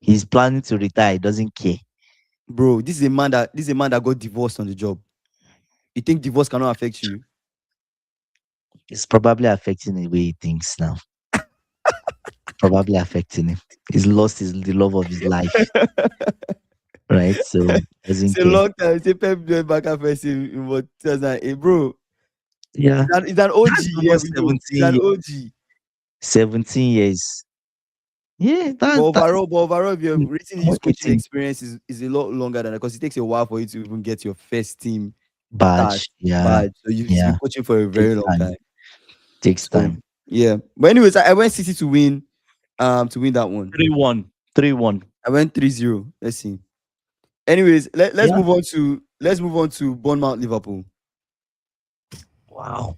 He's planning to retire. He doesn't care. bro, this is a man that got divorced on the job. You think divorce cannot affect you? It's probably affecting the way he thinks now. Probably affecting him. He's lost the love of his life, right? So It's doesn't a care. long time. Say Pep joined Barca first in what 2008, bro. Yeah, He's an OG. that's Yeah, almost we know. He's 17 an years. OG. 17 years. Yeah, that's But overall, if you're rating his almost coaching 18. experience is a lot longer than that because it takes a while for you to even get your first team start Badge. Yeah, badge. So he's been yeah. coaching for a very Takes long time. time. Takes So time. yeah. But anyways, I went City to win that one. 3-1. 3-1. I went 3-0. Let's see. Anyways, let's Yeah. move on to Bournemouth Liverpool. Wow.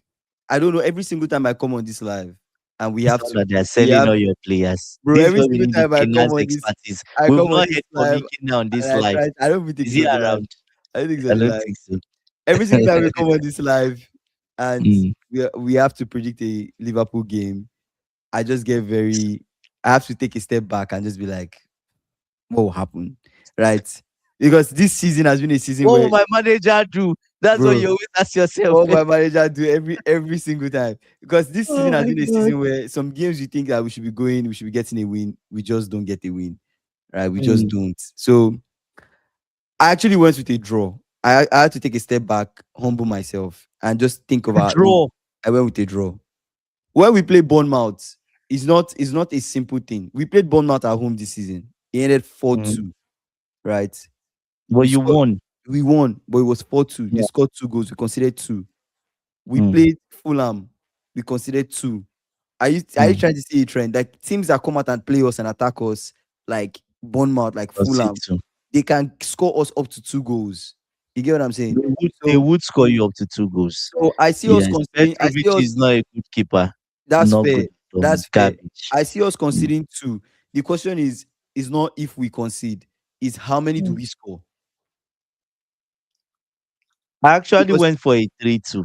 I don't know. Every single time I come on this live, and It's not that they are we selling have all your players. bro. This is Every where we single need time I come Ikenna's on this, expertise. I We've come on not this heard from live, Ikenna on and this I live. try. I don't even think Is it's he on the live. around? I don't think it's I on the don't live. think so. Every single time we come on this live, and Mm. we have to predict a Liverpool game, I just get very. I have to take a step back and just be like, what will happen, right? Because this season has been a season What will where, my manager do? That's what bro, you always ask yourself. what my manager do every single time. Because this season Oh has my been a god. season where some games we think that we should be getting a win, we just don't get a win, right? We just Mm. don't. So I actually went with a draw. I had to take a step back, humble myself, and just think of our own. Draw. I went with a draw. When we play Bournemouth, it's not a simple thing. We played Bournemouth at home this season. It ended Mm. 4-2, right? But We you scored, won. we won, but it was 4-2. They Yeah. scored 2 goals. We considered two. We Mm. played Fulham. We considered two. Are you Mm. trying to see a trend? Like teams that come out and play us and attack us, like Bournemouth, like Plus it Fulham, too. they can score us up to 2 goals. You get what I'm saying? They So, would score you up to 2 goals. so I see us Yes. considering. I Petrovic see us. is not a good keeper. That's Not fair. good at all. That's fair. Garbage. I see us Mm. conceding two. The question is not if we concede, is how many do Mm. we score? I actually Because went for a 3-2.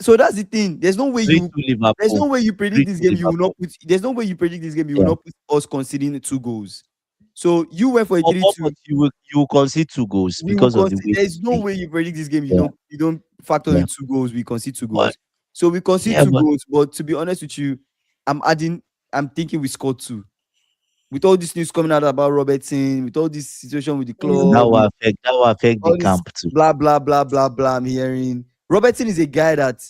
so that's the thing. 3-2 There's Liverpool. no way you predict this 3-2 game. You will not Liverpool. put. There's no way you predict this game. You will Yeah. not put us conceding 2 goals. So you went for a three But two. you will concede 2 goals We will because of the concede. way There's no we play. way you predict this game. Yeah. You don't factor Yeah. in 2 goals. We concede two But goals. So we concede yeah, two but goals. But to be honest with you, I'm adding. I'm thinking we scored two. With all this news coming out about Robertson, with all this situation with the club, with that will affect the all this camp too. blah blah blah blah blah, I'm hearing Robertson is a guy that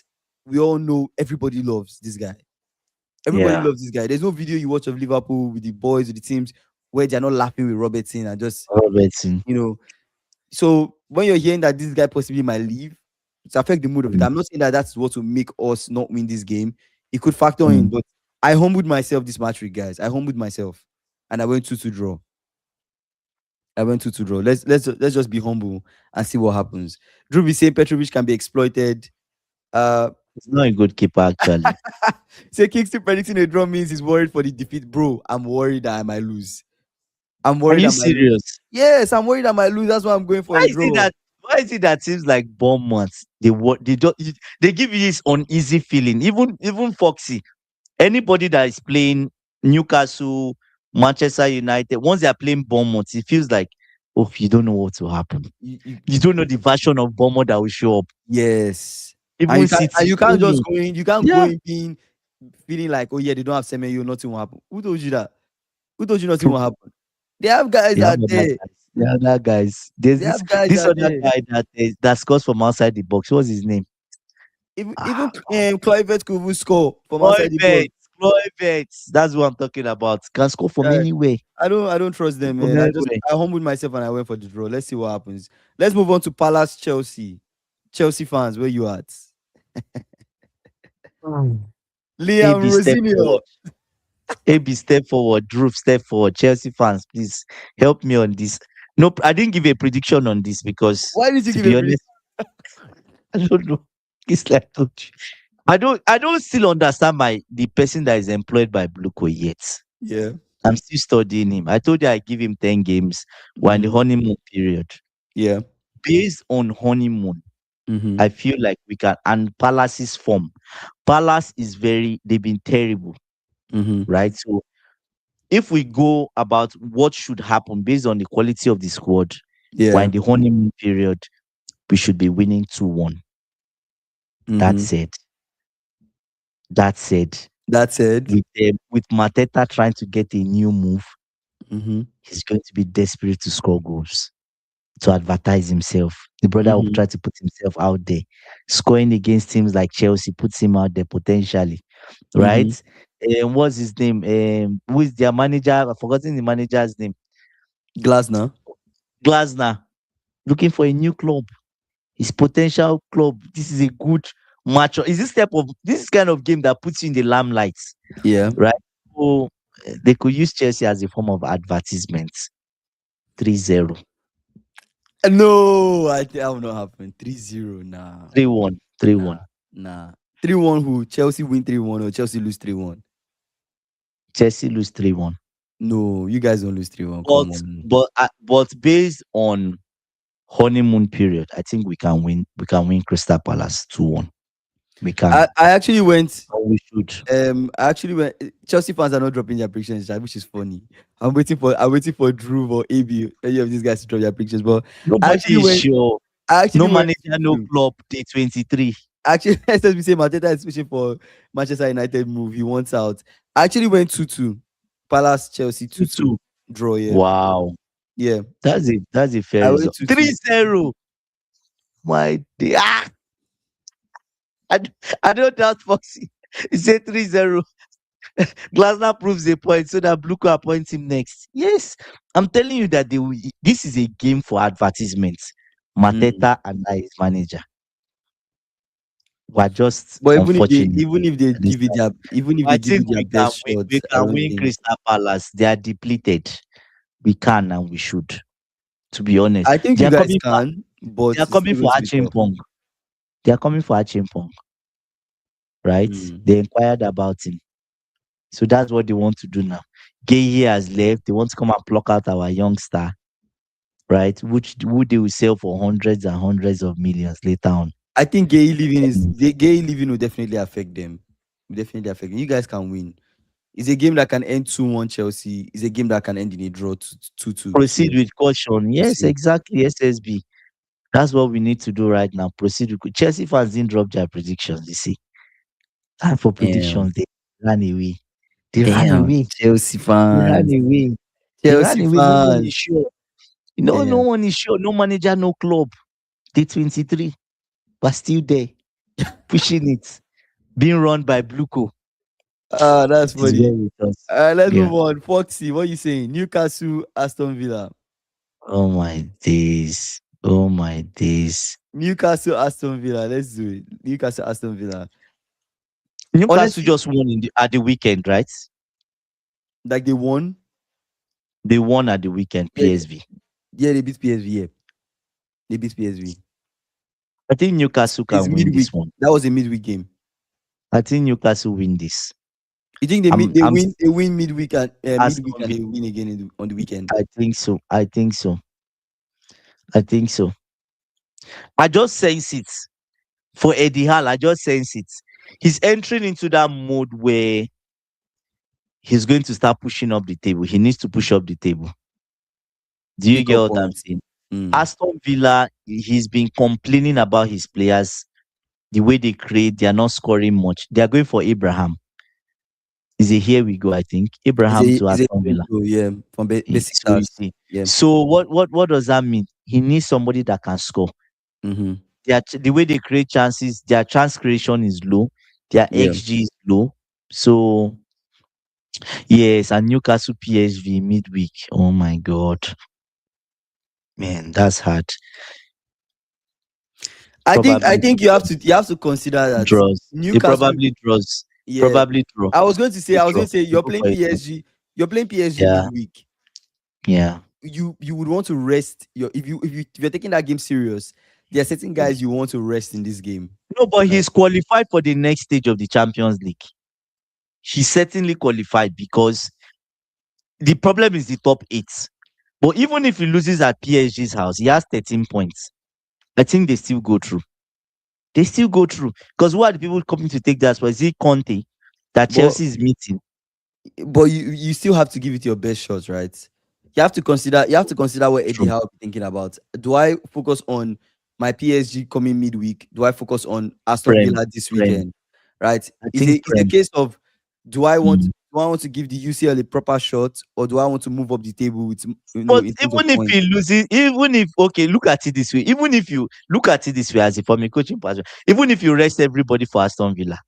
we all know everybody loves this guy. Everybody Yeah. loves this guy. There's no video you watch of Liverpool with the boys, with the teams, where they're not laughing with Robertson and just, Robertson. you know. So when you're hearing that this guy possibly might leave, it's affect the mood of it. Mm. I'm not saying that that's what will make us not win this game. It could factor in, Mm. but I humbled myself this match week, guys. I humbled myself, and I went 2-2 draw. I went 2-2 draw. Let's just be humble and see what happens. Drew is saying Petrovic can be exploited. Uh, He's not a good keeper, actually. say Kingston predicting a draw means he's worried for the defeat, bro. I'm worried that I might lose. I'm Are worried you I might lose. serious? Yes, I'm worried I might lose. That's why I'm going for Why a is it draw. that why is it that seems like Bournemouth they don't they give you this uneasy feeling. Even Foxy, anybody that is playing Newcastle, Manchester United, once they are playing Bournemouth, it feels like, oh, you don't know what will happen. You, You don't know the version of Bournemouth that will show up. yes, Even City, and you you can't don't just know. go in. You can't go Yeah. in being feeling like, oh yeah, they don't have Semenyo, nothing will happen. Who told you that? Who told you nothing will happen? They have guys They have that other there. guys. They have other guys. There's They this have guys this that other there. guy that scores from outside the box. What's his name? Even Ah, Kluivert could even score from outside the box. Kluivert. Kluivert. That's what I'm talking about. Can score from Uh, anywhere. I don't trust them, From man. anywhere. I humbled myself and I went for the draw. Let's see what happens. Let's move on to Palace Chelsea. Chelsea fans, where you at? Mm. Liam AB step Rosinio. forward. AB step forward. Drew step forward. Chelsea fans, please help me on this. No, I didn't give a prediction on this because, Why did you to give a be prediction? honest, I don't know. It's like I told you. I don't still understand the person that is employed by Bluco yet. Yeah. I'm still studying him. I told you I give him 10 games. We're in the Mm-hmm. honeymoon period. Yeah. Based on honeymoon, Mm-hmm. I feel like we can, and Palace's form. Palace is they've been terrible, Mm-hmm. right? So if we go about what should happen based on the quality of the squad, we're Yeah. in the honeymoon period, we should be winning 2-1. That Mm-hmm. said, that said, That said. with Mateta trying to get a new move, Mm-hmm. he's going to be desperate to score goals, to advertise himself. The brother will Mm-hmm. try to put himself out there. Scoring against teams like Chelsea puts him out there potentially, Mm-hmm. right? What's his name? Who is their manager? I've forgotten the manager's name. Glasner. Glasner, looking for a new club. His potential club. This is a good match. Is this kind of game that puts you in the limelight, Yeah. right? So they could use Chelsea as a form of advertisement. 3-0, No, that will not happen. 3-0. Nah. 3-1, Nah. 3-1. Nah. 3-1 who? Chelsea win 3-1 or Chelsea lose 3-1? Chelsea lose 3-1. No, you guys don't lose 3-1. But Come on. but based on honeymoon period, I think we can win. We can win Crystal Palace 2-1. We can. I actually went. And we should. Actually, when Chelsea fans are not dropping their predictions, which is funny. I'm waiting for Drew or AB, any of these guys to drop their predictions. But I actually Nobody is went. sure. I No actually went manager, no 2-2. club. Day 23. Actually, SSB say Mateta is pushing for Manchester United move. He wants out. I actually went 2-2. Palace Chelsea 2-2 2-2. draw. Yeah, Wow. yeah. That's a fair I went result. 2-2. 3-0. My dear. I don't doubt Foxy. He said 3-0. Glasner proves a point so that Bluco appoints him next. Yes, I'm telling you that this is a game for advertisements. Mm. Mateta and I, his manager, were just But unfortunate at this time. even if they I give think you their we can best win. We shots, I can don't win think. Crystal Palace. They are depleted. We can and we should. To be honest, I think they you are guys coming for. can, They but are it's coming still for going to be tough. Achimpong. They are coming for Achimpong, right? Mm. They inquired about him. So that's what they want to do now. Gay has left. They want to come and pluck out our young star, right? Who they will sell for hundreds and hundreds of millions later on. I think Mm. Gay leaving will definitely affect them. Will definitely affect them. You guys can win. It's a game that can end 2-1 Chelsea. It's a game that can end in a draw 2-2. Proceed So with caution. we'll Yes, see. exactly. SSB. That's what we need to do right now. Proceed with Chelsea fans didn't drop their predictions. You see, time for Damn. predictions. They ran away. They ran Damn. away. Chelsea They ran fans. away. They ran Chelsea away. No one is fans. sure. No Damn. one is sure. No manager, no club. Day 23. But still there. Pushing it. Being run by Bluco. Ah, that's It is well funny. with us. Let's Yeah. move on. Foxy, what are you saying? Newcastle, Aston Villa. Oh my days. Oh my days. Newcastle, Aston Villa. Let's do it. Newcastle, Aston Villa. Newcastle Honestly, just won at the weekend, right? like they won. They won at the weekend, Yeah, PSV. yeah, they beat PSV. Yeah, they beat PSV. I think Newcastle It's can win this midweek. one. That was a midweek game. I think Newcastle win this. You think they I'm they I'm win? They win midweek and midweek, Aston and Villa. they win again on the weekend. I think so. I think so. I think so. I just sense it for Eddie Hall. I just sense it. He's entering into that mode where he's going to start pushing up the table. He needs to push up the table. Do you Pick get up what I'm points. saying? Mm. Aston Villa, he's been complaining about his players, the way they create, they are not scoring much. They are going for Abraham. Is a here we go, I think. Abraham to It's a Aston Villa. yeah from So you Besiktas. see. Yeah. So what does that mean? He needs somebody that can score. Mm-hmm. The way they create chances, their chance creation is low, their Yeah. XG is low. So yes, and Newcastle PSV midweek. Oh my god, man, that's hard. I Probably think you have to consider that draws. It Newcastle. probably draws. Yeah, Probably draw. I A was going draw. to say We you're go playing for a draw. PSG. You're playing PSG Yeah, midweek. yeah. You would want to rest your if you're taking that game serious. There are certain guys you want to rest in this game. No, but Right? he's qualified for the next stage of the Champions League. He's certainly qualified because the problem is the top eight. But even if he loses at PSG's house, he has 13 points. I think they still go through. They still go through. Because who are the people coming to take that spot? Is it Conte that But Chelsea is meeting? you still have to give it your best shot, right? You have to consider what Eddie True. Howe be thinking about. Do I focus on my PSG coming midweek? Do I focus on Aston Prem. Villa this Prem. weekend? Right? I think Is a Prem. case of Mm. do I want to give the UCL a proper shot, or do I want to move up the table with But in terms of even if points? he loses, even if okay, look at it this way. Even if you look at it this way as a from a coaching person, even if you rest everybody for Aston Villa,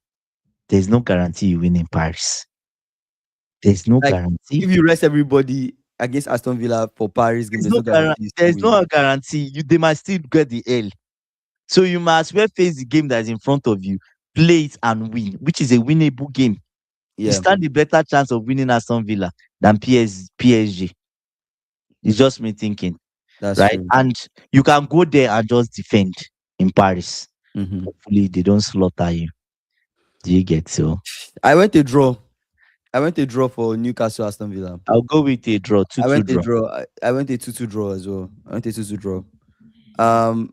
there's no guarantee you win in Paris. There's no Like guarantee. if you rest everybody against Aston Villa for Paris game, There's there's no no guarantee you still there's win. no guarantee. They might still get the L. So you might as well face the game that is in front of you, play it and win, which is a winnable game. You Yeah, stand a better chance of winning Aston Villa than PSG. It's just me thinking, that's right? true. And you can go there and just defend in Paris. Hmm. Hopefully they don't slaughter you. Do you get so? I went a draw. I went a draw for Newcastle Aston Villa. I'll go with a draw, I 2-2 went a draw. draw. I went a 2-2 draw as well. I went a 2-2 draw. Um,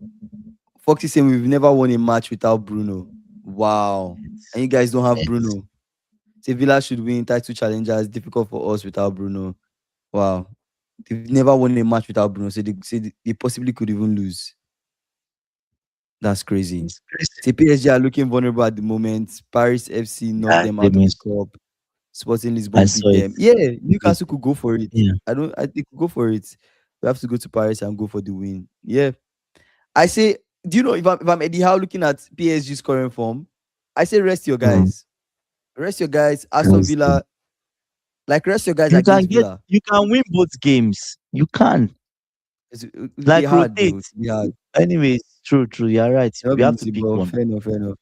Foxy saying we've never won a match without Bruno. Wow. And you guys don't have Yes. Bruno. Say Villa should win title challengers. Difficult for us without Bruno. Wow. They've never won a match without Bruno. So they possibly could even lose. That's crazy. It's crazy. Say PSG are looking vulnerable at the moment. Paris FC knocked Yeah, them they out of the miss. cup. Sporting I Lisbon saw beat it. them. Yeah, It- Newcastle could go for it. Yeah. I think could go for it. We have to go to Paris and go for the win. Yeah. I say, do you know if I'm Eddie Howe looking at PSG scoring form, I say rest your Mm, guys. Rest your guys. Aston that's Villa, like rest your guys against Villa. you can win both games. You can. It'll be Like hard rotate. though. It'll be hard. Anyways, true. You're right. It'll We be have to easy, pick but one. fair enough, fair enough.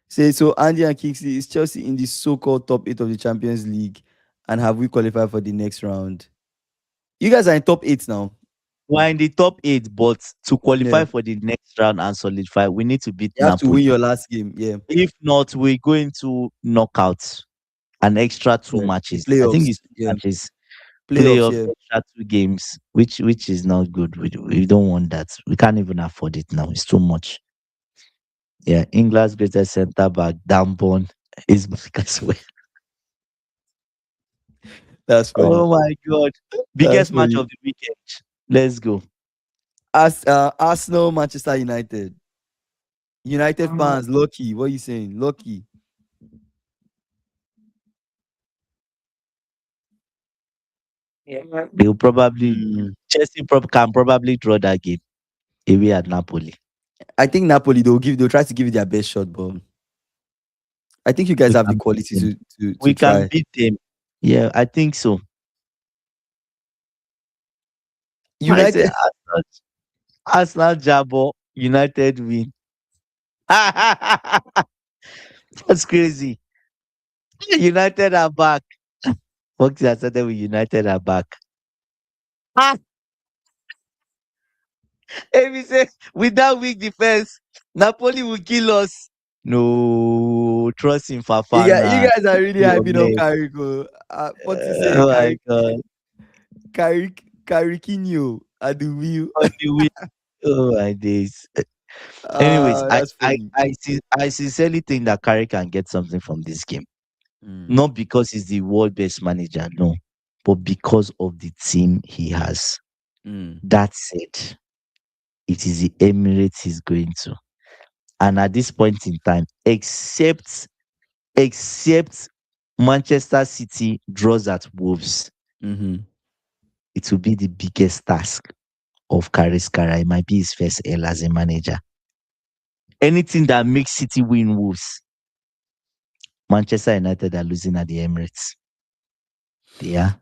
Say so Andy and Kingsley, is Chelsea in the so-called top eight of the Champions League? And have we qualified for the next round? You guys are in top eight now. We're in the top eight, but to Yeah. qualify for the next round and solidify, we need to beat You have to win Napoli. your last game. Yeah. If not, we're going to knockouts an extra two Yeah. The matches. I think playoffs. it's two Yeah. matches. Playoffs, Playoff yeah. extra two games, which is not good. We don't want that. We can't even afford it now. It's too much. Yeah, England's greatest centre back, Dambon, is back as well. That's funny. Oh my god. That's Biggest match funny. of the weekend. Let's go. As Arsenal, Manchester United. United fans, lucky. What are you saying? Lucky. They'll probably Mm. Can probably draw that game away at Napoli. I think Napoli they'll try to give it their best shot, but I think you guys We have the can beat quality them. to We can try. beat them. Yeah, I think so. I say United Arsenal Jabo, United win. That's crazy. United are back. Foxy has started with United are back. Ah, if he say with that weak defense, Napoli will kill us. No, trust in You Fafana. guys are really Your hyping up man. Carrico. What to say, Oh my God. Cariquinho at the wheel. On the way. Oh my days. Anyways, That's funny. I sincerely think that Carrick can get something from this game. Mm, Not because he's the world best manager, no, but because of the team he has. mm, That said, it is the Emirates he's going to. And at this point in time, except Manchester City draws at Wolves, mm-hmm. it will be the biggest task of Carrasco. It might be his first L as a manager. Anything that makes City win Wolves, Manchester United are losing at the Emirates. Yeah.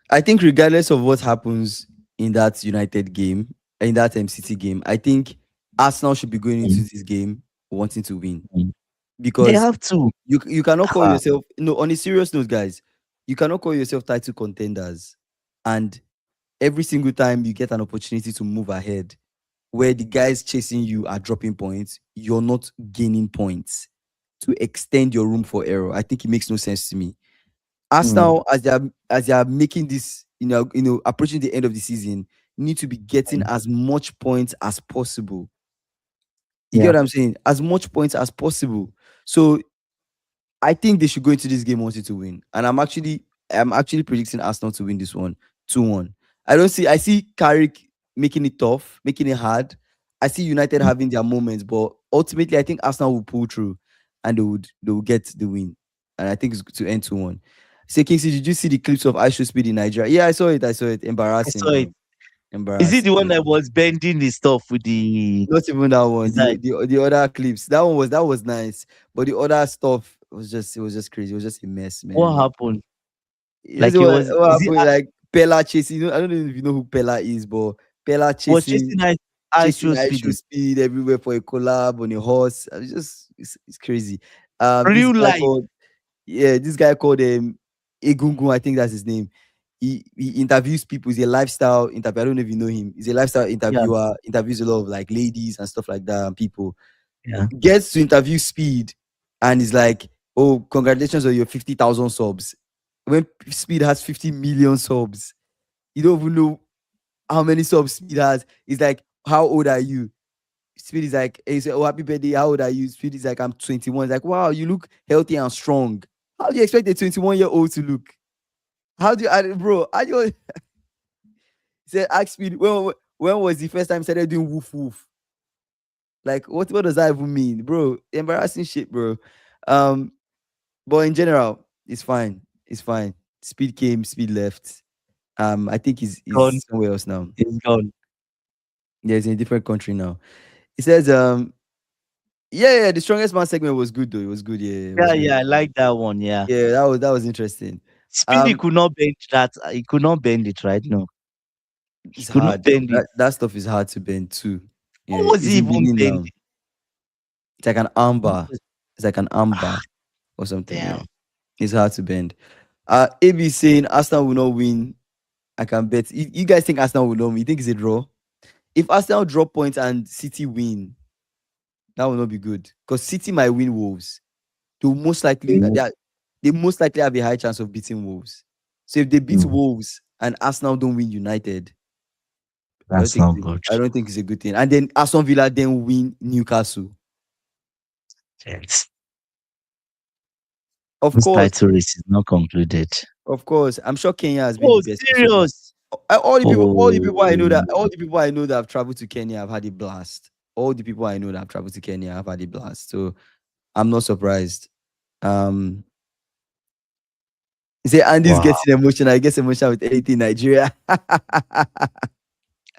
I think regardless of what happens in that United game, in that MCT game, I think Arsenal should be going into Mm, this game wanting to win mm. They because have to. you cannot call Ah, yourself, no, on a serious note, guys, you cannot call yourself title contenders and every single time you get an opportunity to move ahead where the guys chasing you are dropping points, you're not gaining points to extend your room for error. I think it makes no sense to me. mm, Arsenal, as they are making this, approaching the end of the season, need to be getting mm. as much points as possible. You get Yeah. what I'm saying? As much points as possible. So I think they should go into this game wanting to win. And I'm actually predicting Arsenal to win this one 2-1. I see Carrick making it tough, making it hard. I see United Mm. having their moments, but ultimately I think Arsenal will pull through and they will get the win. And I think it's to end 2-1. Say Kingsley, did you see the clips of Aishu Speed in Nigeria? Yeah, I saw it. I saw it. I Embarrassing, saw it. bro. Is it the one Embarrassing. that was bending the stuff with the Not even that one. is The that the, the other clips. That was nice. But the other stuff was just crazy. It was just a mess, what man. happened? You Like see it what, was what is it happened? Like Pella chasing. I don't know if you know who Pella is, but Pella was chasing chasing I chasing show Aishu speedy. Speed everywhere for a collab on a horse. It's crazy. This Real guy life. called yeah, this guy called Egungun, I think that's his name. He interviews people. He's a lifestyle interview. I don't know if you know him. He's a lifestyle Yeah. interviewer. Interviews a lot of like ladies and stuff like that and people. Yeah. Gets to interview Speed, and he's like, "Oh, congratulations on your 50,000 subs." When Speed has 50 million subs, you don't even know how many subs Speed has. He's like, "How old are you?" Speed is like, he said, "Oh, happy birthday. How old are you?" Speed is like, "I'm 21." He's like, "Wow, you look healthy and strong." How do you expect a 21-year-old to look? How do you, bro? He said, "Ask Speed, when was the first time you started doing woof woof?" Like, what does that even mean, bro? Embarrassing shit, bro. Um, but in general, it's fine. It's fine. Speed came, Speed left. I think he's Gone. somewhere else now. It's gone. Yeah, he's in a different country now. He says, yeah, the strongest man segment was good though. It was good. Yeah, it was Yeah, good. yeah, I like that one. Yeah. Yeah, that was interesting. Speedy Um, could not bend that. He could not bend it, right? No. He it's could not hard. bend it. That stuff is hard to bend too. What Yeah, was it's he in even Benin now. bending? It's like an What armbar. was It's like an armbar ah or something. Yeah, damn. it's hard to bend. AB saying Arsenal will not win. I can bet. You guys think Arsenal will not win? You think it's a draw? If Arsenal drop points and City win, that will not be good because City might win Wolves. They will most likely Mm, they most likely have a high chance of beating Wolves. So if they beat mm, Wolves and Arsenal don't win United, I don't that's think not good. I don't think it's a good thing. And then Aston Villa then win Newcastle. Yes. Of This course, title race is not concluded. of course. I'm sure Kenya has been the Oh, best team so far. serious? All the people I know that have traveled to Kenya have had a blast. All the people I know that have traveled to Kenya have had a blast. So I'm not surprised. Um, you say Andy's Wow. getting emotional. I guess emotional with anything Nigeria.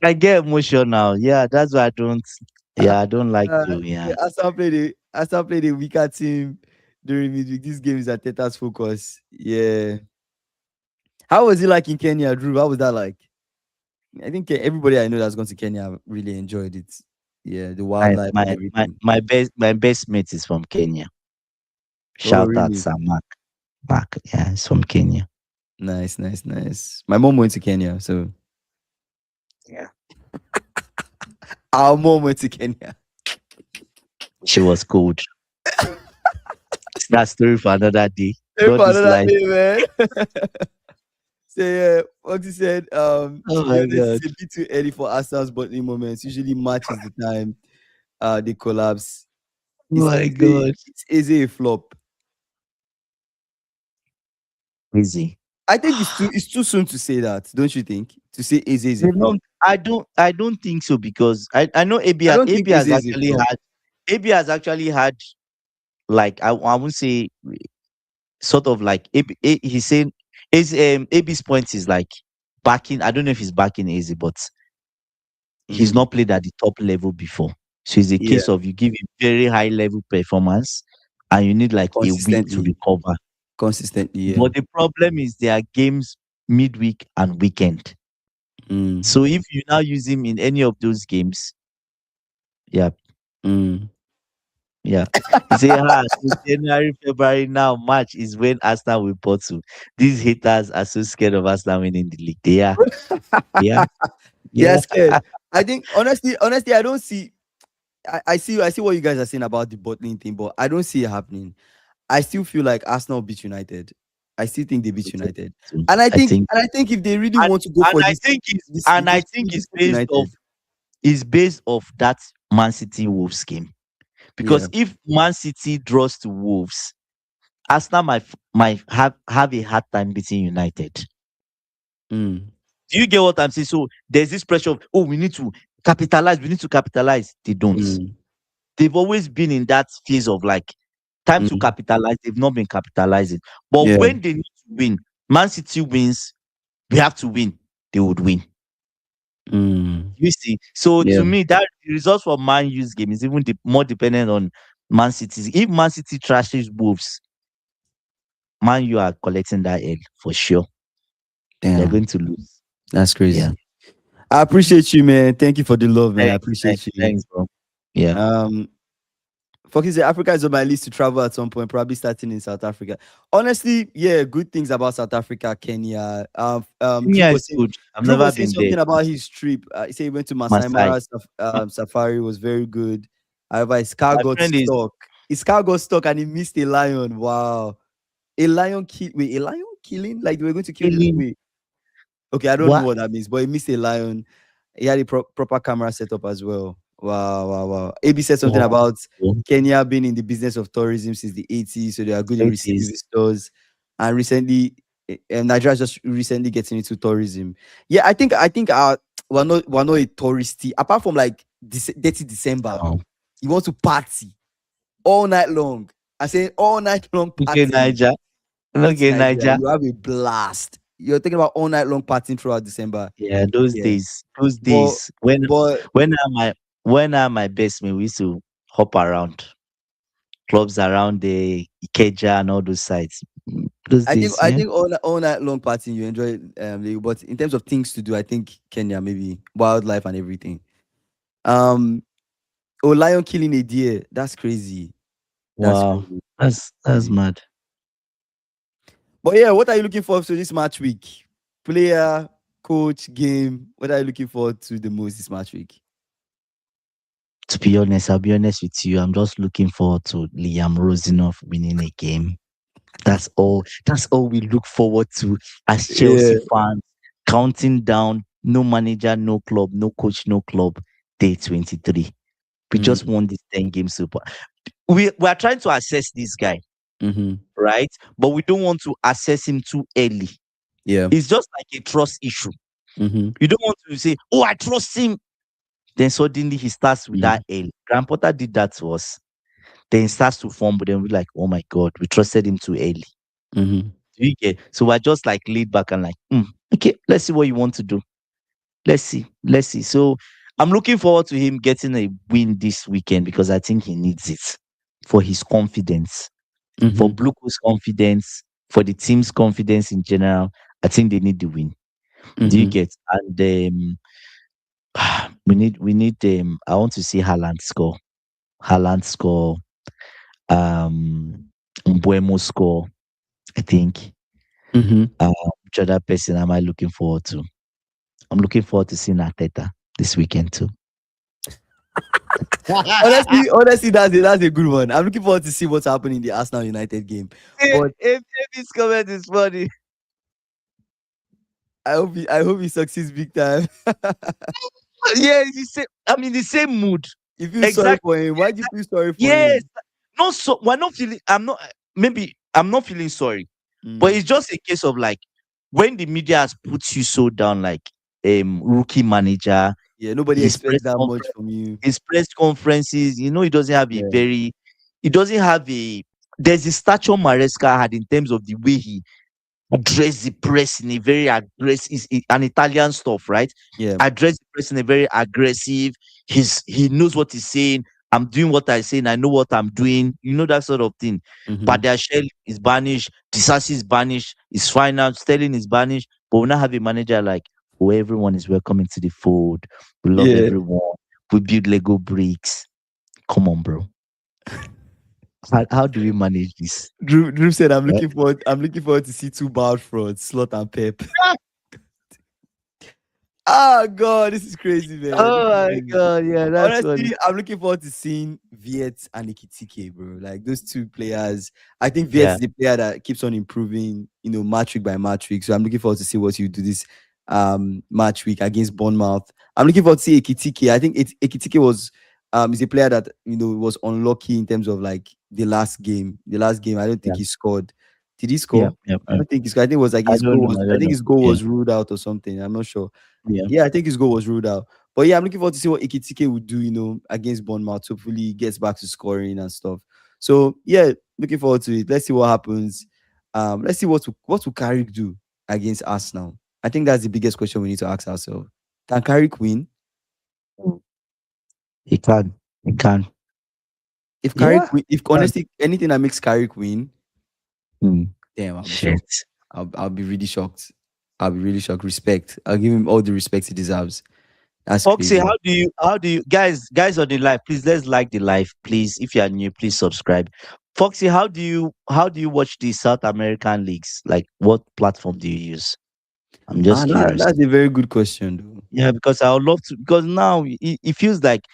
I get emotional. Yeah, that's why I don't. Yeah, I don't like to. Yeah, Yeah. Arsenal played a weaker team during midweek. This game is at Teta's focus. Yeah. How was it like in Kenya, Drew? How was that like? I think everybody I know that's gone to Kenya really enjoyed it. Yeah, the My wildlife and my my everything. my best mate is from Kenya. Oh, Shout out really? Sam Mark. Mark, yeah, he's from Kenya. Nice, nice, nice. My mom went to Kenya, so Yeah. our mom went to Kenya. She was cold. That story for another day. Hey, Not for this another life. day, man. So yeah, what you said. Oh To be my honest, god. it's a bit too early for Arsenal's bottling moments. Usually, March is the time. They collapse. Oh my god. It's easy a flop. Easy. I think it's too soon to say that, don't you think? To say Eze is a You flop. know, I don't think so because I know I don't think AB Eze has is a actually flop. had like I won't say sort of like he's saying is AB's point is like backing. I don't know if he's backing easy, but he's Mm. not played at the top level before. So it's a Yeah, case of you give him very high level performance and you need like a week to consistently, recover. consistently. Yeah. But the problem is there are games midweek and weekend. Mm. So if you now use him in any of those games, yeah, Mm. yeah. You say, so January, February, now March is when Arsenal will bottle. These haters are so scared of Arsenal winning the league. They are. Yeah. They are Yeah. scared. I think honestly, I don't see. I see what you guys are saying about the bottling thing, but I don't see it happening. I still feel like Arsenal beat United. I still think they beat United, and I I think think and I think if they really and want to go and for I this, think it's this and they I should think really it's beat based off United. that Man City Wolves game. Yeah. Because if Man City draws to Wolves, Arsenal might have a hard time beating United. Mm. Do you get what I'm saying? So there's this pressure of, oh, we need to capitalize, we need to capitalize. They don't. Mm. They've always been in that phase of like time to Mm. capitalize. They've not been capitalizing. But Yeah. when they need to win, Man City wins, we have to win. They would win. Mm. You see? So Yeah. to me, that the results for Man U's game is even more dependent on Man City. If Man City trashes Wolves, Man U are collecting that L for sure. They're Damn. going to lose. That's Yeah. crazy. I appreciate you, man. Thank you for the love, man. I Thanks, thanks, appreciate you. thanks, bro. Yeah. Um, Foxy said Africa is on my list to travel at some point, probably starting in South Africa. Honestly, yeah, good things about South Africa, Kenya. Kenya is good. I've Drew never was saying been there. something about his trip. He said he went to Masai Masai. Mara safari, was very good. However, his car My got friend is stuck. His car got stuck and he missed a lion. Wow, a lion kill. Wait, a lion killing? Like they were going to kill the killing. wait. Okay, I don't know What? what that means, but he missed a lion. He had a proper camera setup as well. Wow, wow, wow. AB said something Oh, about Kenya being in the business of tourism since the 80s, so they are good in it receiving is. visitors. And recently, Nigeria just recently getting into tourism. Yeah, I think we're not a touristy. Apart from like this dirty December, Oh. you want to party all night long. I say all night long Okay, partying. Niger. Come to Okay, Nigeria, Niger. you have a blast. You're thinking about all night long partying throughout December. Yeah, those Yeah. days. Those But days. but When are my when are my best mate, we used to hop around clubs around the Ikeja and all those sites. Those I think days, I man. think all night long partying you enjoy but in terms of things to do, I think Kenya maybe wildlife and everything. Um Lion killing a deer. That's crazy. That's Wow. crazy. That's Crazy. mad. But yeah, what are you looking forward to this match week? Player, coach, game. What are you looking forward to the most this match week? To be honest, I'll be honest with you. I'm just looking forward to Liam Rosinoff winning a game. That's all. That's all we look forward to as Yeah. Chelsea fans. Counting down. No manager, no club, no coach, no club. Day 23. We just Mm, won this 10 game super. We are trying to assess this guy, mm-hmm. right? But we don't want to assess him too early. Yeah. It's just like a trust issue. Mm-hmm. You don't want to say, "Oh, I trust him." Then suddenly he starts with Mm, that L. Graham Potter did that to us. Then he starts to form, but then we're like, "Oh my God, we trusted him too early." mm-hmm. Do you get? So we're just like laid back and like, okay, let's see what you want to do. Let's see. So I'm looking forward to him getting a win this weekend because I think he needs it for his confidence, for Mm-hmm. Blue Coast confidence, for the team's confidence in general. I think they need the win. Do you Mm-hmm. get? And we need I want to see Haaland score. Haaland score. Mbuemo score. I think. Mm-hmm. Which other person am I looking forward to? I'm looking forward to seeing Arteta this weekend too. Honestly, that's a good one. I'm looking forward to see what's happening in the Arsenal United game. But If this comment is funny. I hope he succeeds big time. Yeah, it's the same. I'm in the same mood. You feel sorry Exactly. for him. Why do you feel sorry for Yes. him? No, so we're not feeling. I'm not. Maybe I'm not feeling sorry, but Mm. it's just a case of like when the media has put you so down, like rookie manager, Yeah, nobody his expects press that much conference, from you. his press conferences. He doesn't have a Yeah. very. He doesn't have a. There's a stature Maresca had in terms of the way he address the press in a very aggressive, an Italian stuff, right? Yeah. Address the press in a very aggressive. He knows what he's saying. I'm doing what I say, and I know what I'm doing. That sort of thing. Mm-hmm. But their shell is banished. Disasi is banished. It's fine now. Sterling is banished. But we now have a manager like, oh, everyone is welcome into the fold. We love Yeah. everyone. We build Lego bricks. Come on, bro. How do we manage this? Drew said, "I'm Right? looking forward. I'm looking forward to see two bad frauds, Slot and Pep." Oh God, this is crazy, man. This Oh is my crazy. god, yeah, that's funny. Honestly, I'm looking forward to seeing Viet and Ikitike, bro. Like those two players. I think Viet Yeah, is the player that keeps on improving, match week by match week. So I'm looking forward to see what you do this match week against Bournemouth. I'm looking forward to see Ikitike. I think Ikitike was is a player that was unlucky in terms of like the last game. The last game, I don't think yeah, he scored. Did he yeah, score? yeah, I yeah. don't think he scored. I think it was like I his don't goal know. was. I I don't think know. his goal Yeah, was ruled out or something. I'm not sure. yeah. Yeah, I think his goal was ruled out. But yeah, I'm looking forward to see what Ikitike would do, against Bournemouth. Hopefully, he gets back to scoring and stuff. So yeah, looking forward to it. Let's see what happens. Let's see what will Carrick do against Arsenal. I think that's the biggest question we need to ask ourselves. Can Carrick win? Mm. He can. He can. Yeah. If Can. honestly anything that makes Carrick win, Mm. damn, I'll be shocked. Shit. I'll be really shocked. I'll be really shocked. Respect. I'll give him all the respect he deserves. That's Foxy, crazy. how do you guys on the live, please let's like the live, please. If you are new, please subscribe. Foxy, how do you watch the South American leagues? Like what platform do you use? I'm just curious. That's a very good question, though. Yeah, because I would love to, because now it feels like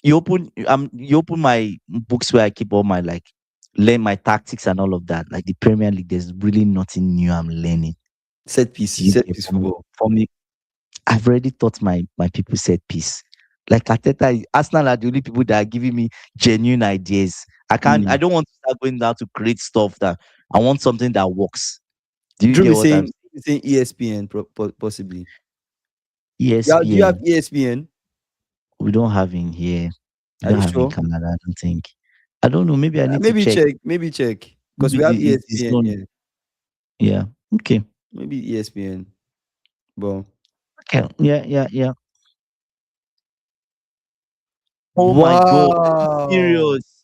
you open my books where I keep all my like learn my tactics and all of that. Like the Premier League, there's really nothing new I'm learning. Do you Set get piece for me? football. For me, I've already taught my people set piece. Like Arteta, Arsenal are the only people that are giving me genuine ideas. I Mm. don't want to start going down to create stuff that I want something that works. Do you Drew get is what I'm saying he's saying ESPN possibly. saying? Yeah, do you have ESPN. ESPN? We don't have in here. We Are don't you have in sure? Canada, I don't think. I don't know. Maybe I need to check. Maybe check. Because Maybe we have it's ESPN known. here. Yeah. Okay. Maybe ESPN. But Okay. Yeah, yeah, yeah. Oh my God. wow. Serious.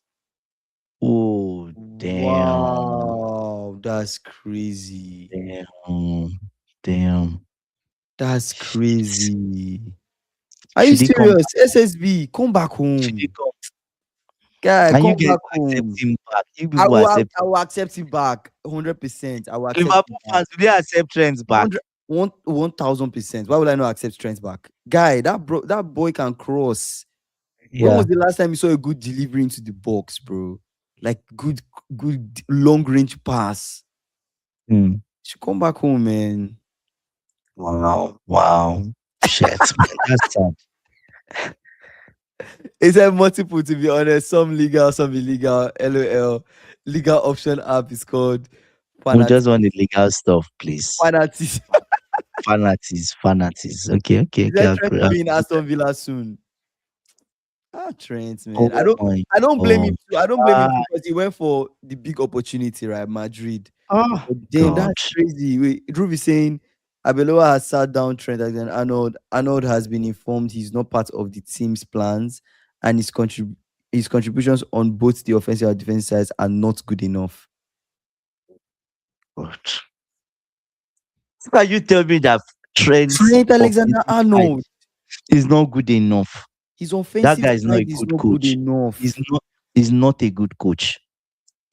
Oh, damn. Wow. That's crazy. Damn. Damn. That's Shit. crazy. Are you Should he come serious? back? SSB, come back Should he home. come? Guy, And you come guys back will accept home. him back. You people will accept I will accept him back. 100%. I will accept him Liverpool back. fans, will they accept trends back? 1000%. Why would I not accept Trent back? Guy, that boy can cross. When was Yeah. the last time you saw a good delivery into the box, bro? Like good long range pass. Hmm. Should come back home, man. Wow. Wow. Shit, man. That's sad. It's a multiple, to be honest. Some legal, some illegal. LOL. Legal option app is called We Fanati. just want the legal stuff, please. Fanati. Fanatics, fanatics. Okay, okay, Is okay. that Trent will be in Aston Villa soon? Trent, man. Oh my I don't blame him God. too. I don't blame him Ah, too because he went for the big opportunity, right? Madrid. oh But damn, God. that's crazy. Wait, Drew is saying Abeloa has sat down Trent again. Arnold has been informed he's not part of the team's plans, and his contributions on both the offensive and defensive sides are not good enough. God. How can you tell me that Trent Trent offensive Alexander side, Arnold. He's not good enough. His That offensive guy is not side a is good not good coach. He's enough. not. He's not a good coach.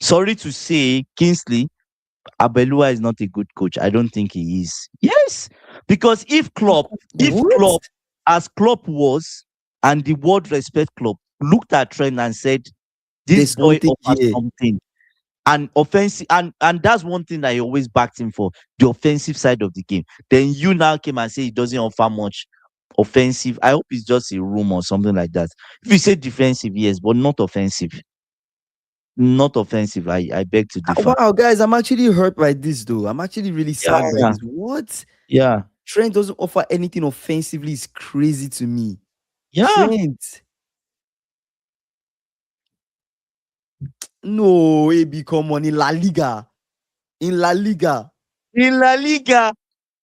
Sorry to say, Kingsley Abelua is not a good coach. I don't think he is. Yes, because if What? Klopp, as Klopp was, and the world respect Klopp, looked at Trent and said, "This There's boy something offers here. something." And offensive, and that's one thing that he always backed him for, the offensive side of the game. Then you now came and say he doesn't offer much offensive. I hope it's just a room or something like that. If you say defensive, yes, but not offensive. Not offensive. I beg to differ. Wow, guys, I'm actually hurt by this though. I'm actually really sad by Yeah, this. What? yeah, Trent doesn't offer anything offensively. Is crazy to me. yeah. Trent. No, AB, come on. In La Liga. In La Liga. In La Liga,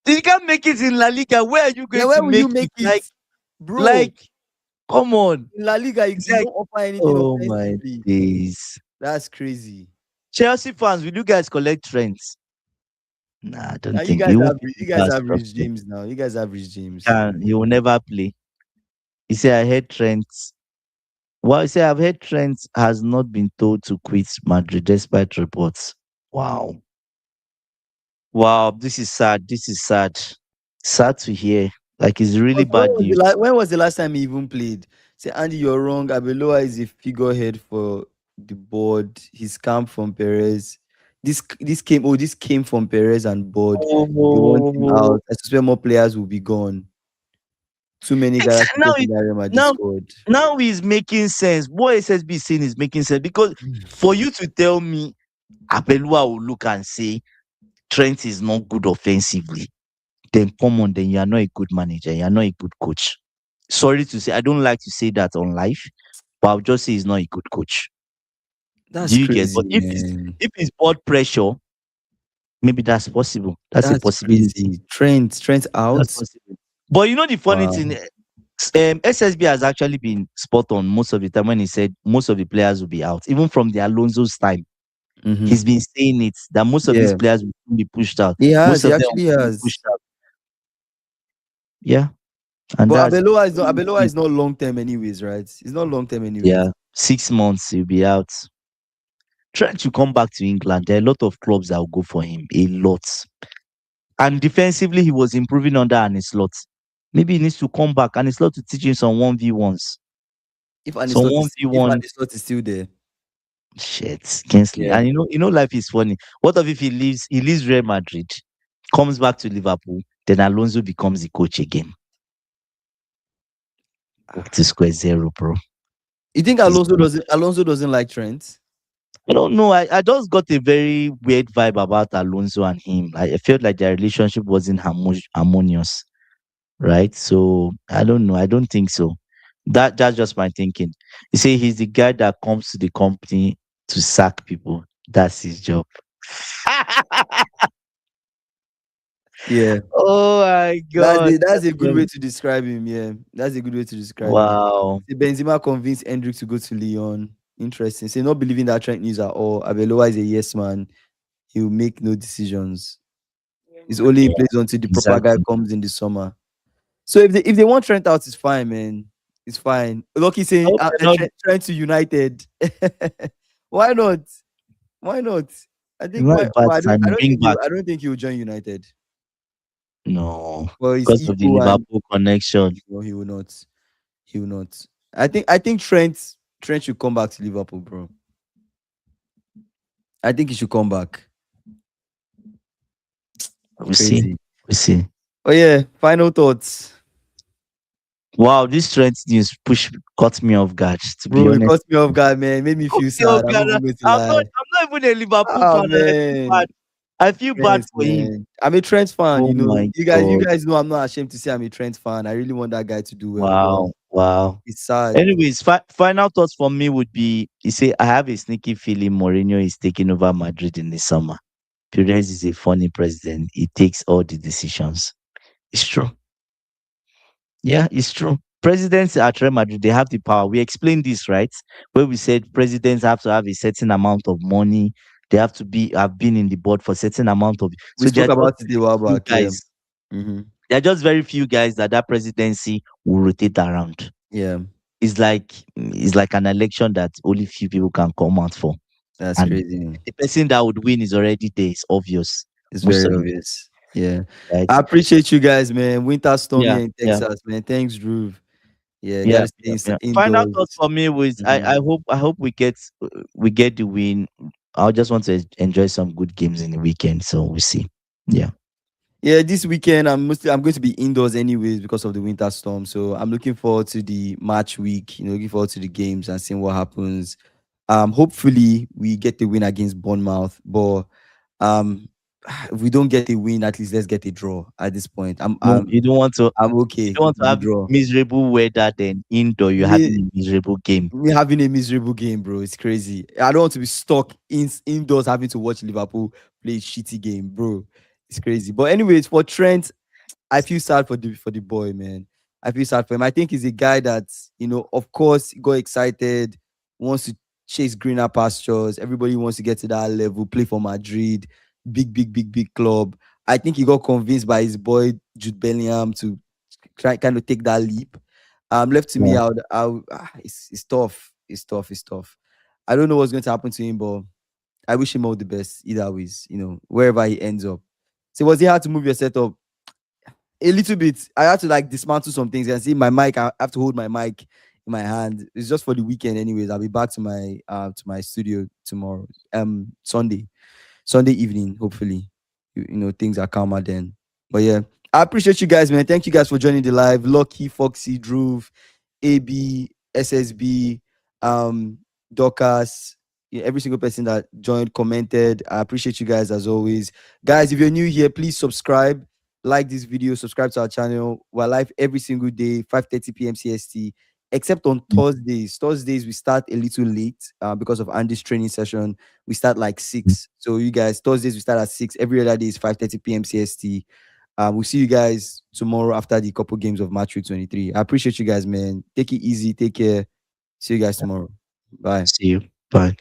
you can't make it in La Liga. Where are you Yeah, going where to will you make make it? it? Bro, Like, come on. in La Liga, It's you like, don't offer anything oh my offensively. days. That's crazy. Chelsea fans, will you guys collect trends? Nah, I Now don't think he won't fit You the guys bar have Rich structure. James now. You guys have Rich James. He will never play. He said, I heard Trent. Well, he said, I've heard Trent has not been told to quit Madrid despite reports. Wow. Wow, this is sad. This is sad. Sad to hear. Like, it's really Because bad news. when was the last time he even played? Say, Andy, you're wrong. Abeloa is a figurehead for the board. He's come from Perez. This came from Perez and board. They want him Oh, out. I suspect more players will be gone. Too many now, Galacticos in the Real Madrid now, squad. now he's making sense. What SSB is saying is making sense because for you to tell me Abelua will look and say Trent is not good offensively, then come on, then you are not a good manager. You are not a good coach. Sorry to say, I don't like to say that on live, but I'll just say he's not a good coach. That's Do you get? crazy, But man. if it's board pressure, maybe that's possible. That's a That's possibility. crazy. Trent That's out. possible. But you know the funny Wow. thing, SSB has actually been spot on most of the time when he said most of the players will be out, even from the Alonso's time. Mm-hmm. He's been saying it that most of these Yeah, players will be pushed out. he has. Most He of them actually will be has. pushed out. Yeah, and But that's Abeloa is not long term anyways, right? It's not long term anyways. yeah. 6 months he'll be out. Trying to come back to England, there are a lot of clubs that will go for him. A lot. And defensively, he was improving under an slot. Maybe he needs to come back and slot to teach him some 1v1s. Some If 1v1 Anislot is still there. shit, Kingsley. Yeah. And life is funny. What if he leaves Real Madrid, comes back to Liverpool, then Alonso becomes the coach again? Back to square zero, bro. You think He's Alonso doesn't like Trent? I don't know. I just got a very weird vibe about Alonso and him. I felt like their relationship wasn't harmonious, right? So I don't know. I don't think so. That's just my thinking. You say he's the guy that comes to the company to sack people. That's his job. Yeah. Oh my God. That's That's a good way funny. to describe him. Yeah. That's a good way to describe him. Wow. The Benzema convinced Hendrik to go to Lyon. Interesting. Say not believing that Trent news at all. Abeloa is a yes man. He will make no decisions. It's only in Yeah, place until the proper guy exactly. comes in the summer. So if they want Trent out, it's fine, man. It's fine. Lucky I saying hope they're not, Trent to United. Why not? Why not? I it's think not a bad I time. don't Bring think back. I don't think he'll join United. No, Well, his because of the ego and Liverpool connection. no, he will not. He will not. I think Trent should come back to Liverpool, bro. I think he should come back. We see. Crazy. We see. Oh yeah. Final thoughts, Wow, this trend news caught me off guard, to be bro. You honest. caught me off guard, man. Made me Caught feel me off sad. I'm not guard. even going to I'm not lie. I'm not even a Liverpool Ah fan and I feel bad. man. I feel bad Trent, for him. man. I'm a Trent fan. Oh You know, my you God. guys know I'm not ashamed to say I'm a Trent fan. I really want that guy to do well, but Wow. Wow. it's sad. Anyways, final thoughts for me would be you say I have a sneaky feeling Mourinho is taking over Madrid in the summer. Perez is a funny president. He takes all the decisions. It's true. Yeah, it's true. Presidents at Real Madrid, they have the power. We explained this, right? Where we said presidents have to have a certain amount of money. They have to have been in the board for a certain amount of. We So they spoke are just about it a while few back. Yeah. guys. Mm-hmm. there are just very few guys that that presidency will rotate around. Yeah, It's like an election that only few people can come out for, that's and crazy. the person that would win is already there. It's obvious It's most very of the obvious. Yeah. right. I appreciate you guys, man. Winter storm Yeah, here in yeah, Texas, man. Thanks, Drew. Yeah, yeah, gotta stay yeah, yeah. Final indoors. thought for me was I Mhm. hope we get the win. I just want to enjoy some good games in the weekend, so we'll see. Yeah. Yeah, this weekend I'm going to be indoors anyways because of the winter storm. So I'm looking forward to the match week, looking forward to the games and seeing what happens. Hopefully we get the win against Bournemouth, but um if we don't get a win, at least let's get a draw at this point. I'm No, I'm you don't want to. I'm You okay don't want to with the have draw. miserable weather, then indoor you're Me, having a miserable game. me having a miserable game, bro. It's crazy. I don't want to be stuck indoors having to watch Liverpool play a shitty game, bro. It's crazy. But anyways, for Trent, I feel sad for the boy, man. I feel sad for him. I think he's a guy that, of course, got excited, wants to chase greener pastures. Everybody wants to get to that level, play for Madrid, big, big, big, big club. I think he got convinced by his boy Jude Bellingham to try kind of take that leap. Left to me, Yeah. it's tough. It's tough. It's tough. I don't know what's going to happen to him, but I wish him all the best either ways, wherever he ends up. So was it hard to move your setup? A little bit. I had to like dismantle some things and see my mic. I have to hold my mic in my hand. It's just for the weekend, anyways. I'll be back to my studio tomorrow. Sunday evening, hopefully. Things are calmer then. But yeah, I appreciate you guys, man. Thank you guys for joining the live. Lucky, Foxy, Drew, AB, SSB, um, Dorcas, every single person that joined, commented. I appreciate you guys as always. Guys, if you're new here, please subscribe, like this video, subscribe to our channel. We're live every single day, 5:30 p.m. CST, except on Mm. Thursdays. Thursdays we start a little late because of Andy's training session. We start like Mm. 6. So you guys, Thursdays we start at 6. Every other day is 5:30 p.m. CST. We'll see you guys tomorrow after the couple games of Match Week 23. I appreciate you guys, man. Take it easy. Take care. See you guys tomorrow. Bye. See you. Bye.